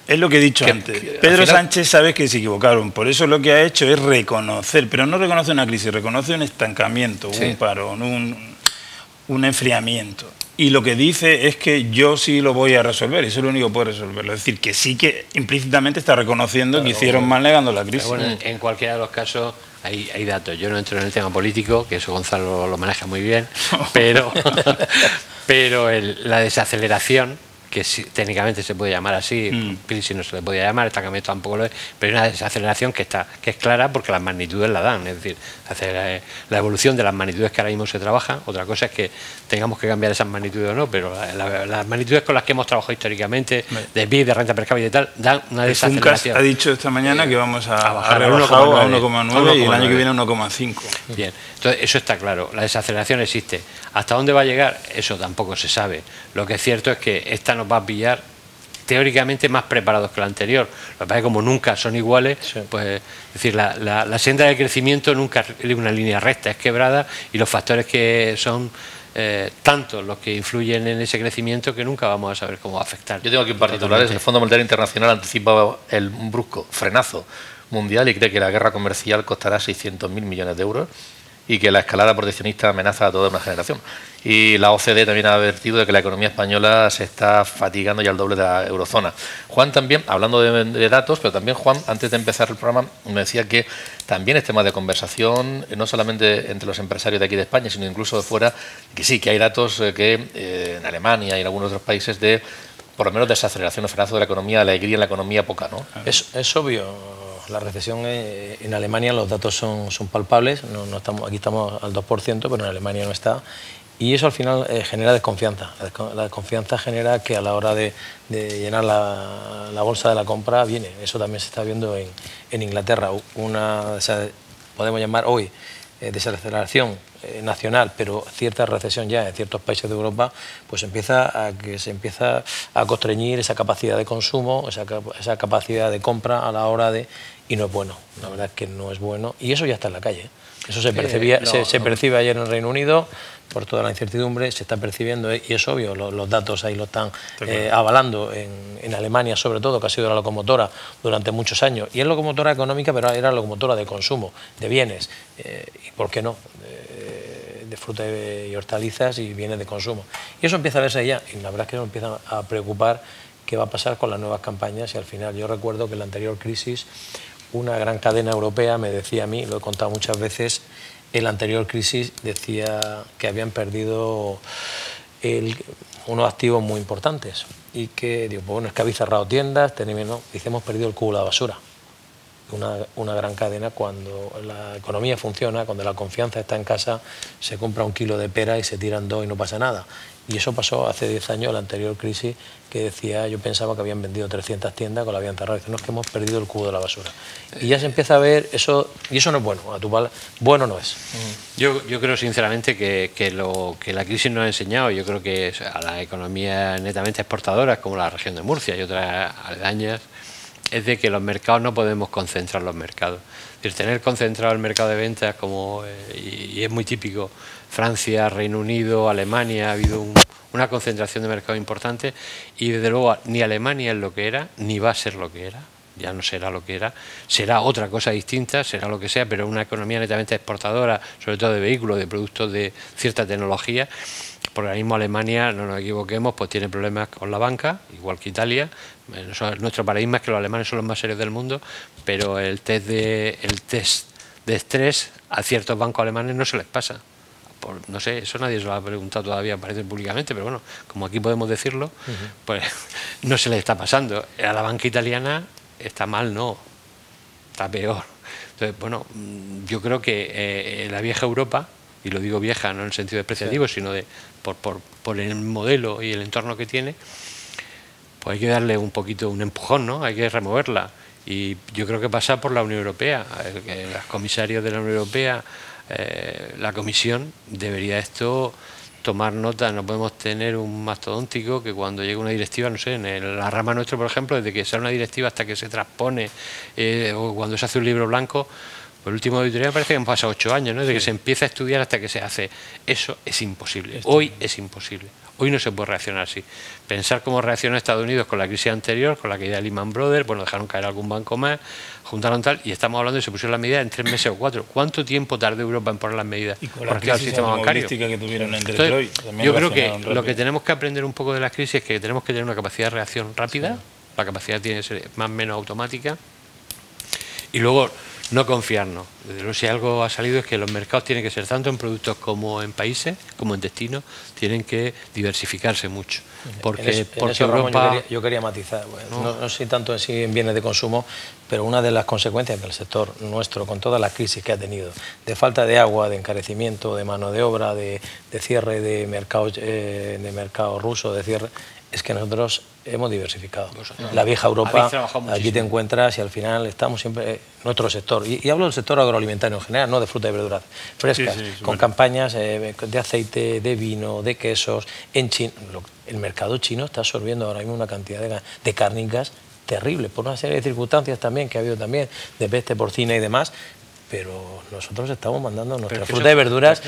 Es lo que he dicho antes. Pedro Sánchez sabe que se equivocaron, por eso lo que ha hecho es reconocer, pero no reconoce una crisis, reconoce un estancamiento, un parón, un enfriamiento. Y lo que dice es que yo sí lo voy a resolver, y eso es lo único que puede resolverlo. Es decir, que sí que implícitamente está reconociendo que hicieron mal negando la crisis. Bueno, en cualquiera de los casos hay datos. Yo no entro en el tema político, que eso Gonzalo lo maneja muy bien, pero la desaceleración, que técnicamente se puede llamar así, crisis no se le podía llamar, estancamiento tampoco lo es, pero hay una desaceleración que es clara porque las magnitudes la dan, es decir, la evolución de las magnitudes que ahora mismo se trabajan. Otra cosa es que tengamos que cambiar esas magnitudes o no, pero las magnitudes con las que hemos trabajado históricamente, de PIB, de renta per cápita y tal, dan una desaceleración. Ha dicho esta mañana que vamos a bajar a 1,9 y el año que viene a 1,5. Bien, entonces eso está claro, la desaceleración existe. ¿Hasta dónde va a llegar? Eso tampoco se sabe. Lo que es cierto es que esta nos va a pillar teóricamente más preparados que la anterior. Lo que pasa es que como nunca son iguales, pues es decir, la senda de crecimiento nunca es una línea recta, es quebrada, y los factores que son tanto los que influyen en ese crecimiento que nunca vamos a saber cómo va a afectar. Yo tengo aquí en particulares, el Fondo Monetario Internacional anticipa un brusco frenazo mundial y cree que la guerra comercial costará 600.000 millones de euros y que la escalada proteccionista amenaza a toda una generación. Y la OCDE también ha advertido de que la economía española se está fatigando ya al doble de la eurozona. Juan también, hablando de datos, pero también Juan, antes de empezar el programa, me decía que también es tema de conversación, no solamente entre los empresarios de aquí de España, sino incluso de fuera, que sí, que hay datos que en Alemania y en algunos otros países de, por lo menos, desaceleración o frenazo de la economía, alegría en la economía poca, ¿no? Es obvio, la recesión en Alemania, los datos son palpables, aquí estamos al 2%, pero en Alemania no está. Y eso al final genera desconfianza. La desconfianza genera que a la hora de llenar la bolsa de la compra viene. Eso también se está viendo en Inglaterra. Podemos llamar hoy desaceleración nacional, pero cierta recesión ya en ciertos países de Europa, pues se empieza a constreñir esa capacidad de consumo, esa capacidad de compra a la hora de... Y no es bueno, la verdad es que no es bueno. Y eso ya está en la calle. Eso se percibe ayer en el Reino Unido, por toda la incertidumbre, se está percibiendo, y es obvio, los datos ahí lo están avalando en Alemania, sobre todo, que ha sido la locomotora durante muchos años, y es locomotora económica, pero era locomotora de consumo, de bienes, y por qué no, de fruta y hortalizas y bienes de consumo. Y eso empieza a verse ya, y la verdad es que nos empieza a preocupar qué va a pasar con las nuevas campañas, y al final yo recuerdo que en la anterior crisis una gran cadena europea me decía a mí, lo he contado muchas veces, en la anterior crisis decía que habían perdido unos activos muy importantes y que, digo, pues bueno, es que habéis cerrado tiendas, hemos perdido el cubo de la basura. Una gran cadena, cuando la economía funciona, cuando la confianza está en casa, se compra un kilo de pera y se tiran 2 y no pasa nada. Y eso pasó hace 10 años, la anterior crisis, que decía, yo pensaba que habían vendido 300 tiendas, que lo habían cerrado. Dicen, no, es que hemos perdido el cubo de la basura. Y ya se empieza a ver eso, y eso no es bueno, bueno no es. Yo creo sinceramente que lo que la crisis nos ha enseñado, yo creo que a las economías netamente exportadoras, como la región de Murcia y otras aledañas, es de que los mercados no podemos concentrar los mercados. Es decir, tener concentrado el mercado de ventas, y es muy típico, Francia, Reino Unido, Alemania, ha habido una concentración de mercado importante, y desde luego ni Alemania es lo que era, ni va a ser lo que era, ya no será lo que era, será otra cosa distinta, será lo que sea, pero una economía netamente exportadora, sobre todo de vehículos, de productos de cierta tecnología, porque ahora mismo Alemania, no nos equivoquemos, pues tiene problemas con la banca, igual que Italia. Nuestro paradigma es que los alemanes son los más serios del mundo, pero el test de estrés a ciertos bancos alemanes no se les pasa. No sé, eso nadie se lo ha preguntado todavía, parece públicamente, pero bueno, como aquí podemos decirlo, pues no se les está pasando. A la banca italiana está mal, no, está peor. Entonces, bueno, yo creo que la vieja Europa, y lo digo vieja no en el sentido despreciativo, sino por el modelo y el entorno que tiene, pues hay que darle un poquito un empujón, ¿no? Hay que removerla. Y yo creo que pasa por la Unión Europea. Los comisarios de la Unión Europea, la Comisión, debería esto tomar nota. No podemos tener un mastodóntico que cuando llega una directiva, no sé, en la rama nuestra, por ejemplo, desde que sale una directiva hasta que se transpone, o cuando se hace un libro blanco, por el último auditoría me parece que han pasado 8 años, ¿no? Desde que se empieza a estudiar hasta que se hace. Eso es imposible. Hoy es imposible. Hoy no se puede reaccionar así. Pensar cómo reaccionó Estados Unidos con la crisis anterior, con la caída de Lehman Brothers, bueno, dejaron caer algún banco más, juntaron tal, y estamos hablando de que se pusieron las medidas en 3 meses o 4. ¿Cuánto tiempo tardó Europa en poner las medidas? Y con la crisis sistema bancario que tuvieron en Detroit. Entonces, yo creo que lo que tenemos que aprender un poco de las crisis es que tenemos que tener una capacidad de reacción rápida, la capacidad tiene que ser más o menos automática, y luego no confiarnos. Desde luego, si algo ha salido es que los mercados tienen que ser, tanto en productos como en países, como en destinos, tienen que diversificarse mucho. Porque Europa... yo quería matizar, bueno, no sé tanto en bienes de consumo, pero una de las consecuencias del sector nuestro, con todas las crisis que ha tenido, de falta de agua, de encarecimiento, de mano de obra, de cierre de mercado ruso, de cierre, es que nosotros hemos diversificado. La vieja Europa, aquí te encuentras y al final estamos siempre, nuestro sector, y hablo del sector agroalimentario en general, no de fruta y verduras frescas, con campañas de aceite, de vino, de quesos. En China, el mercado chino está absorbiendo ahora mismo una cantidad de cárnicas terrible, por una serie de circunstancias también que ha habido también, de peste porcina y demás. Pero nosotros estamos mandando nuestra fruta y verduras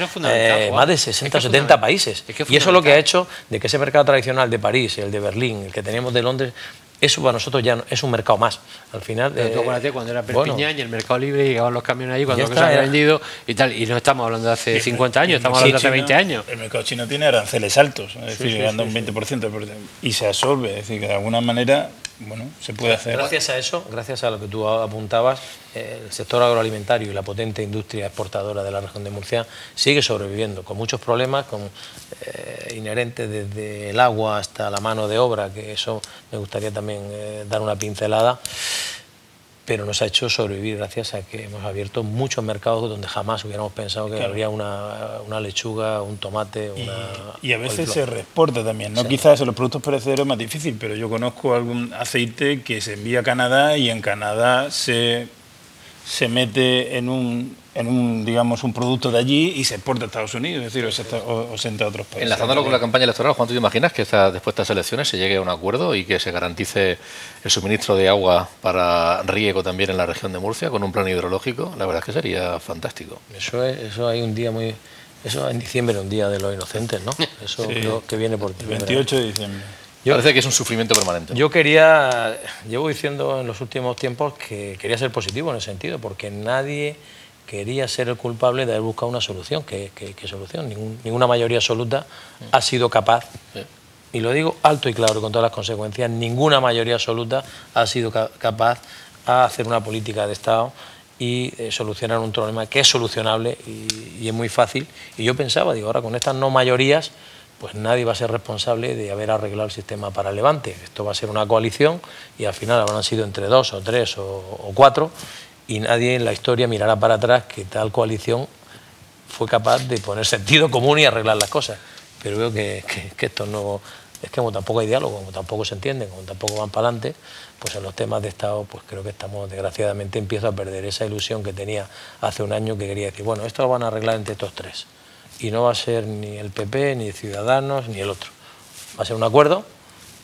más de 60 o 70 países. Y eso es lo que ha hecho de que ese mercado tradicional de París, el de Berlín, el que teníamos de Londres, eso para nosotros ya es un mercado más. Al final... Pero tú acuérdate cuando era Perpiñán y el mercado libre, llegaban los camiones ahí cuando se había vendido y tal. Y no estamos hablando de hace 50 años, estamos hablando de hace 20 años. El mercado chino tiene aranceles altos, es decir, llegando a un 20%, y se absorbe. Es decir, que de alguna manera... Bueno, se puede hacer. Gracias a eso, gracias a lo que tú apuntabas, el sector agroalimentario y la potente industria exportadora de la región de Murcia sigue sobreviviendo, con muchos problemas inherentes desde el agua hasta la mano de obra, que eso me gustaría también dar una pincelada. pero nos ha hecho sobrevivir gracias a que hemos abierto muchos mercados donde jamás hubiéramos pensado que habría una lechuga, un tomate, y a veces se reexporta también, ¿no? Sí. Quizás en los productos perecederos es más difícil, pero yo conozco algún aceite que se envía a Canadá y en Canadá se mete en un digamos, un producto de allí y se exporta a Estados Unidos, es decir, o se entra a otros países. Enlazándolo con la campaña electoral, Juan, ¿tú te imaginas que después de estas elecciones se llegue a un acuerdo y que se garantice el suministro de agua para riego también en la región de Murcia con un plan hidrológico? La verdad es que sería fantástico. Eso hay un día muy... Eso en diciembre, un día de los inocentes, ¿no? Eso sí, creo que viene por... El 28 de diciembre. Parece que es un sufrimiento permanente. Llevo diciendo en los últimos tiempos que quería ser positivo en ese sentido, porque nadie quería ser el culpable de haber buscado una solución. ¿Qué solución? Ninguna mayoría absoluta ha sido capaz, y lo digo alto y claro con todas las consecuencias, ninguna mayoría absoluta ha sido capaz a hacer una política de Estado y solucionar un problema que es solucionable y es muy fácil. Y yo pensaba, ahora con estas no mayorías, pues nadie va a ser responsable de haber arreglado el sistema para el Levante. Esto va a ser una coalición y al final habrán sido entre 2 o 3 o 4, y nadie en la historia mirará para atrás que tal coalición fue capaz de poner sentido común y arreglar las cosas. Pero veo que esto no... Es que como tampoco hay diálogo, como tampoco se entienden, como tampoco van para adelante, pues en los temas de Estado pues creo que estamos, desgraciadamente, empiezo a perder esa ilusión que tenía hace un año, que quería decir, bueno, esto lo van a arreglar entre estos tres. Y no va a ser ni el PP, ni Ciudadanos, ni el otro. Va a ser un acuerdo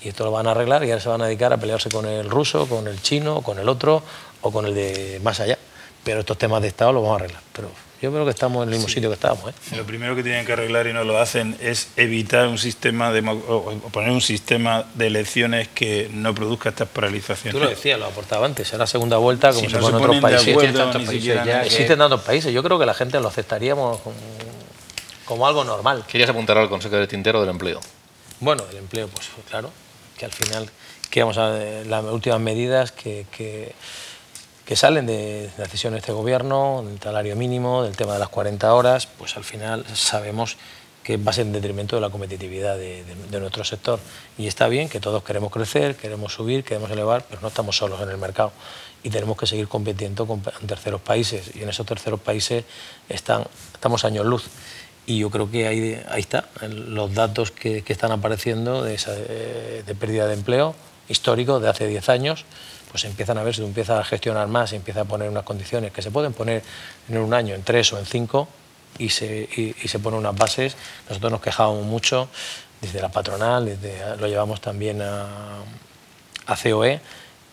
y esto lo van a arreglar y ahora se van a dedicar a pelearse con el ruso, con el chino, con el otro o con el de más allá. Pero estos temas de Estado los vamos a arreglar. Pero yo creo que estamos en el mismo sitio que estábamos. Lo primero que tienen que arreglar y no lo hacen es evitar un sistema o poner un sistema de elecciones que no produzca estas paralizaciones. Tú lo decías, lo aportaba antes, era la segunda vuelta como si se pone en otros países. Existen tantos países. Yo creo que la gente lo aceptaríamos como algo normal. ¿Querías apuntar al Consejo del Tintero del empleo? Bueno, el empleo, pues claro, que al final, que vamos a ver, las últimas medidas que salen de decisiones de este gobierno, del salario mínimo, del tema de las 40 horas, pues al final sabemos que va a ser en detrimento de la competitividad de nuestro sector. Y está bien que todos queremos crecer, queremos subir, queremos elevar, pero no estamos solos en el mercado y tenemos que seguir compitiendo con terceros países, y en esos terceros países estamos años luz. Y yo creo que ahí está, los datos que están apareciendo de pérdida de empleo histórico de hace 10 años, pues empiezan a ver, si empieza a gestionar más, se empieza a poner unas condiciones que se pueden poner en un año, en 3 o en 5, y se ponen unas bases. Nosotros nos quejábamos mucho desde la patronal, lo llevamos también a COE,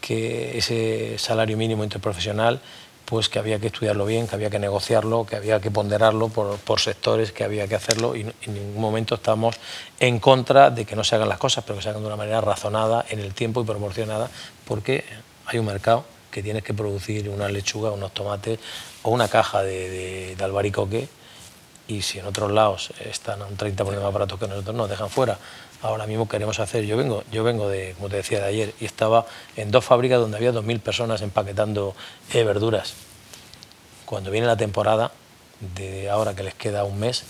que ese salario mínimo interprofesional, pues que había que estudiarlo bien, que había que negociarlo, que había que ponderarlo por sectores, que había que hacerlo, y en ningún momento estamos en contra de que no se hagan las cosas, pero que se hagan de una manera razonada en el tiempo y proporcionada, porque hay un mercado que tienes que producir una lechuga, unos tomates o una caja de albaricoque, y si en otros lados están a un 30% más baratos que nosotros, nos dejan fuera. Ahora mismo queremos hacer, yo vengo de, como te decía, de ayer, y estaba en 2 fábricas donde había 2.000 personas empaquetando verduras. Cuando viene la temporada, de ahora que les queda un mes,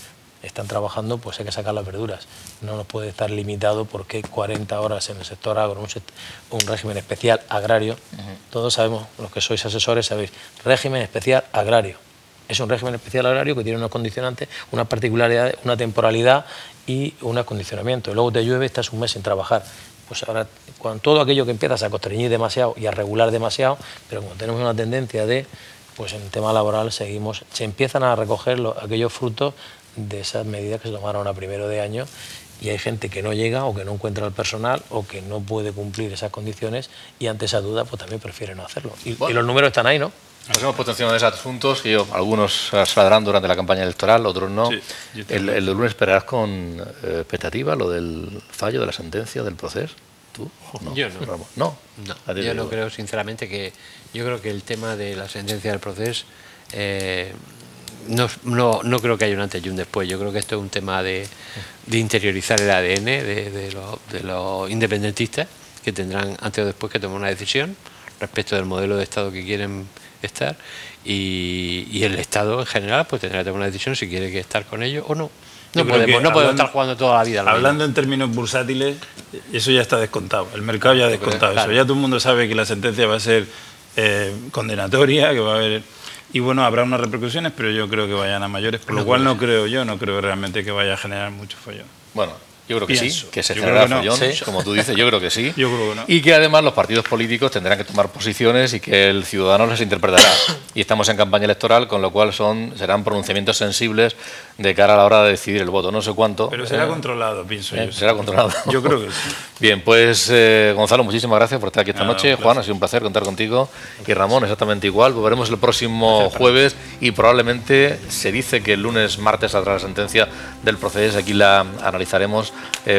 están trabajando, pues hay que sacar las verduras. No nos puede estar limitado porque 40 horas en el sector agro, un régimen especial agrario. Todos sabemos, los que sois asesores sabéis, régimen especial agrario. Es un régimen especial agrario que tiene unos condicionantes, unas particularidades, una temporalidad y un acondicionamiento. Y luego te llueve, estás un mes sin trabajar. Pues ahora, con todo aquello que empiezas a constreñir demasiado y a regular demasiado, pero como tenemos una tendencia de, pues en el tema laboral se empiezan a recoger aquellos frutos de esas medidas que se tomaron a primero de año, y hay gente que no llega o que no encuentra el personal o que no puede cumplir esas condiciones, y ante esa duda pues también prefiere no hacerlo. Y los números están ahí, ¿no? Nos hemos puesto encima de esos asuntos y algunos saldrán durante la campaña electoral, otros no. Sí, el lunes esperarás con expectativa lo del fallo de la sentencia del proceso. ¿Tú? No. Yo no. Yo no creo, sinceramente, yo creo que el tema de la sentencia del proceso no creo que haya un antes y un después. Yo creo que esto es un tema de interiorizar el ADN de los independentistas, que tendrán antes o después que tomar una decisión respecto del modelo de Estado que quieren estar, y el Estado en general pues tendrá que tomar una decisión si quiere que estar con ellos o no. No podemos estar jugando toda la vida. Hablando en términos bursátiles, eso ya está descontado. El mercado ya ha descontado eso. Ya todo el mundo sabe que la sentencia va a ser condenatoria, que va a haber... Y bueno, habrá unas repercusiones, pero yo creo que vayan a mayores, por lo cual no creo realmente que vaya a generar mucho follón. Bueno, yo creo que Pienso. sí, que se Yo generará creo que no. follón, Sí. como tú dices, yo creo que sí. Yo creo que no. Y que además los partidos políticos tendrán que tomar posiciones y que el ciudadano les interpretará. Y estamos en campaña electoral, con lo cual serán pronunciamientos sensibles de cara a la hora de decidir el voto. No sé cuánto. Pero será controlado, pienso yo. Será controlado. Yo creo que sí. Bien, pues Gonzalo, muchísimas gracias por estar aquí esta Nada, noche. un Juan, ha sido un placer contar contigo. Y Ramón, exactamente igual. Volveremos el próximo jueves y probablemente se dice que el lunes, martes saldrá la sentencia del proceso. Aquí la analizaremos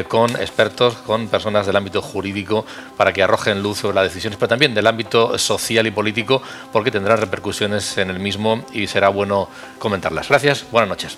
con expertos, con personas del ámbito jurídico para que arrojen luz sobre las decisiones, pero también del ámbito social y político, porque tendrán repercusiones en el mismo y será bueno comentarlas. Gracias, buenas noches.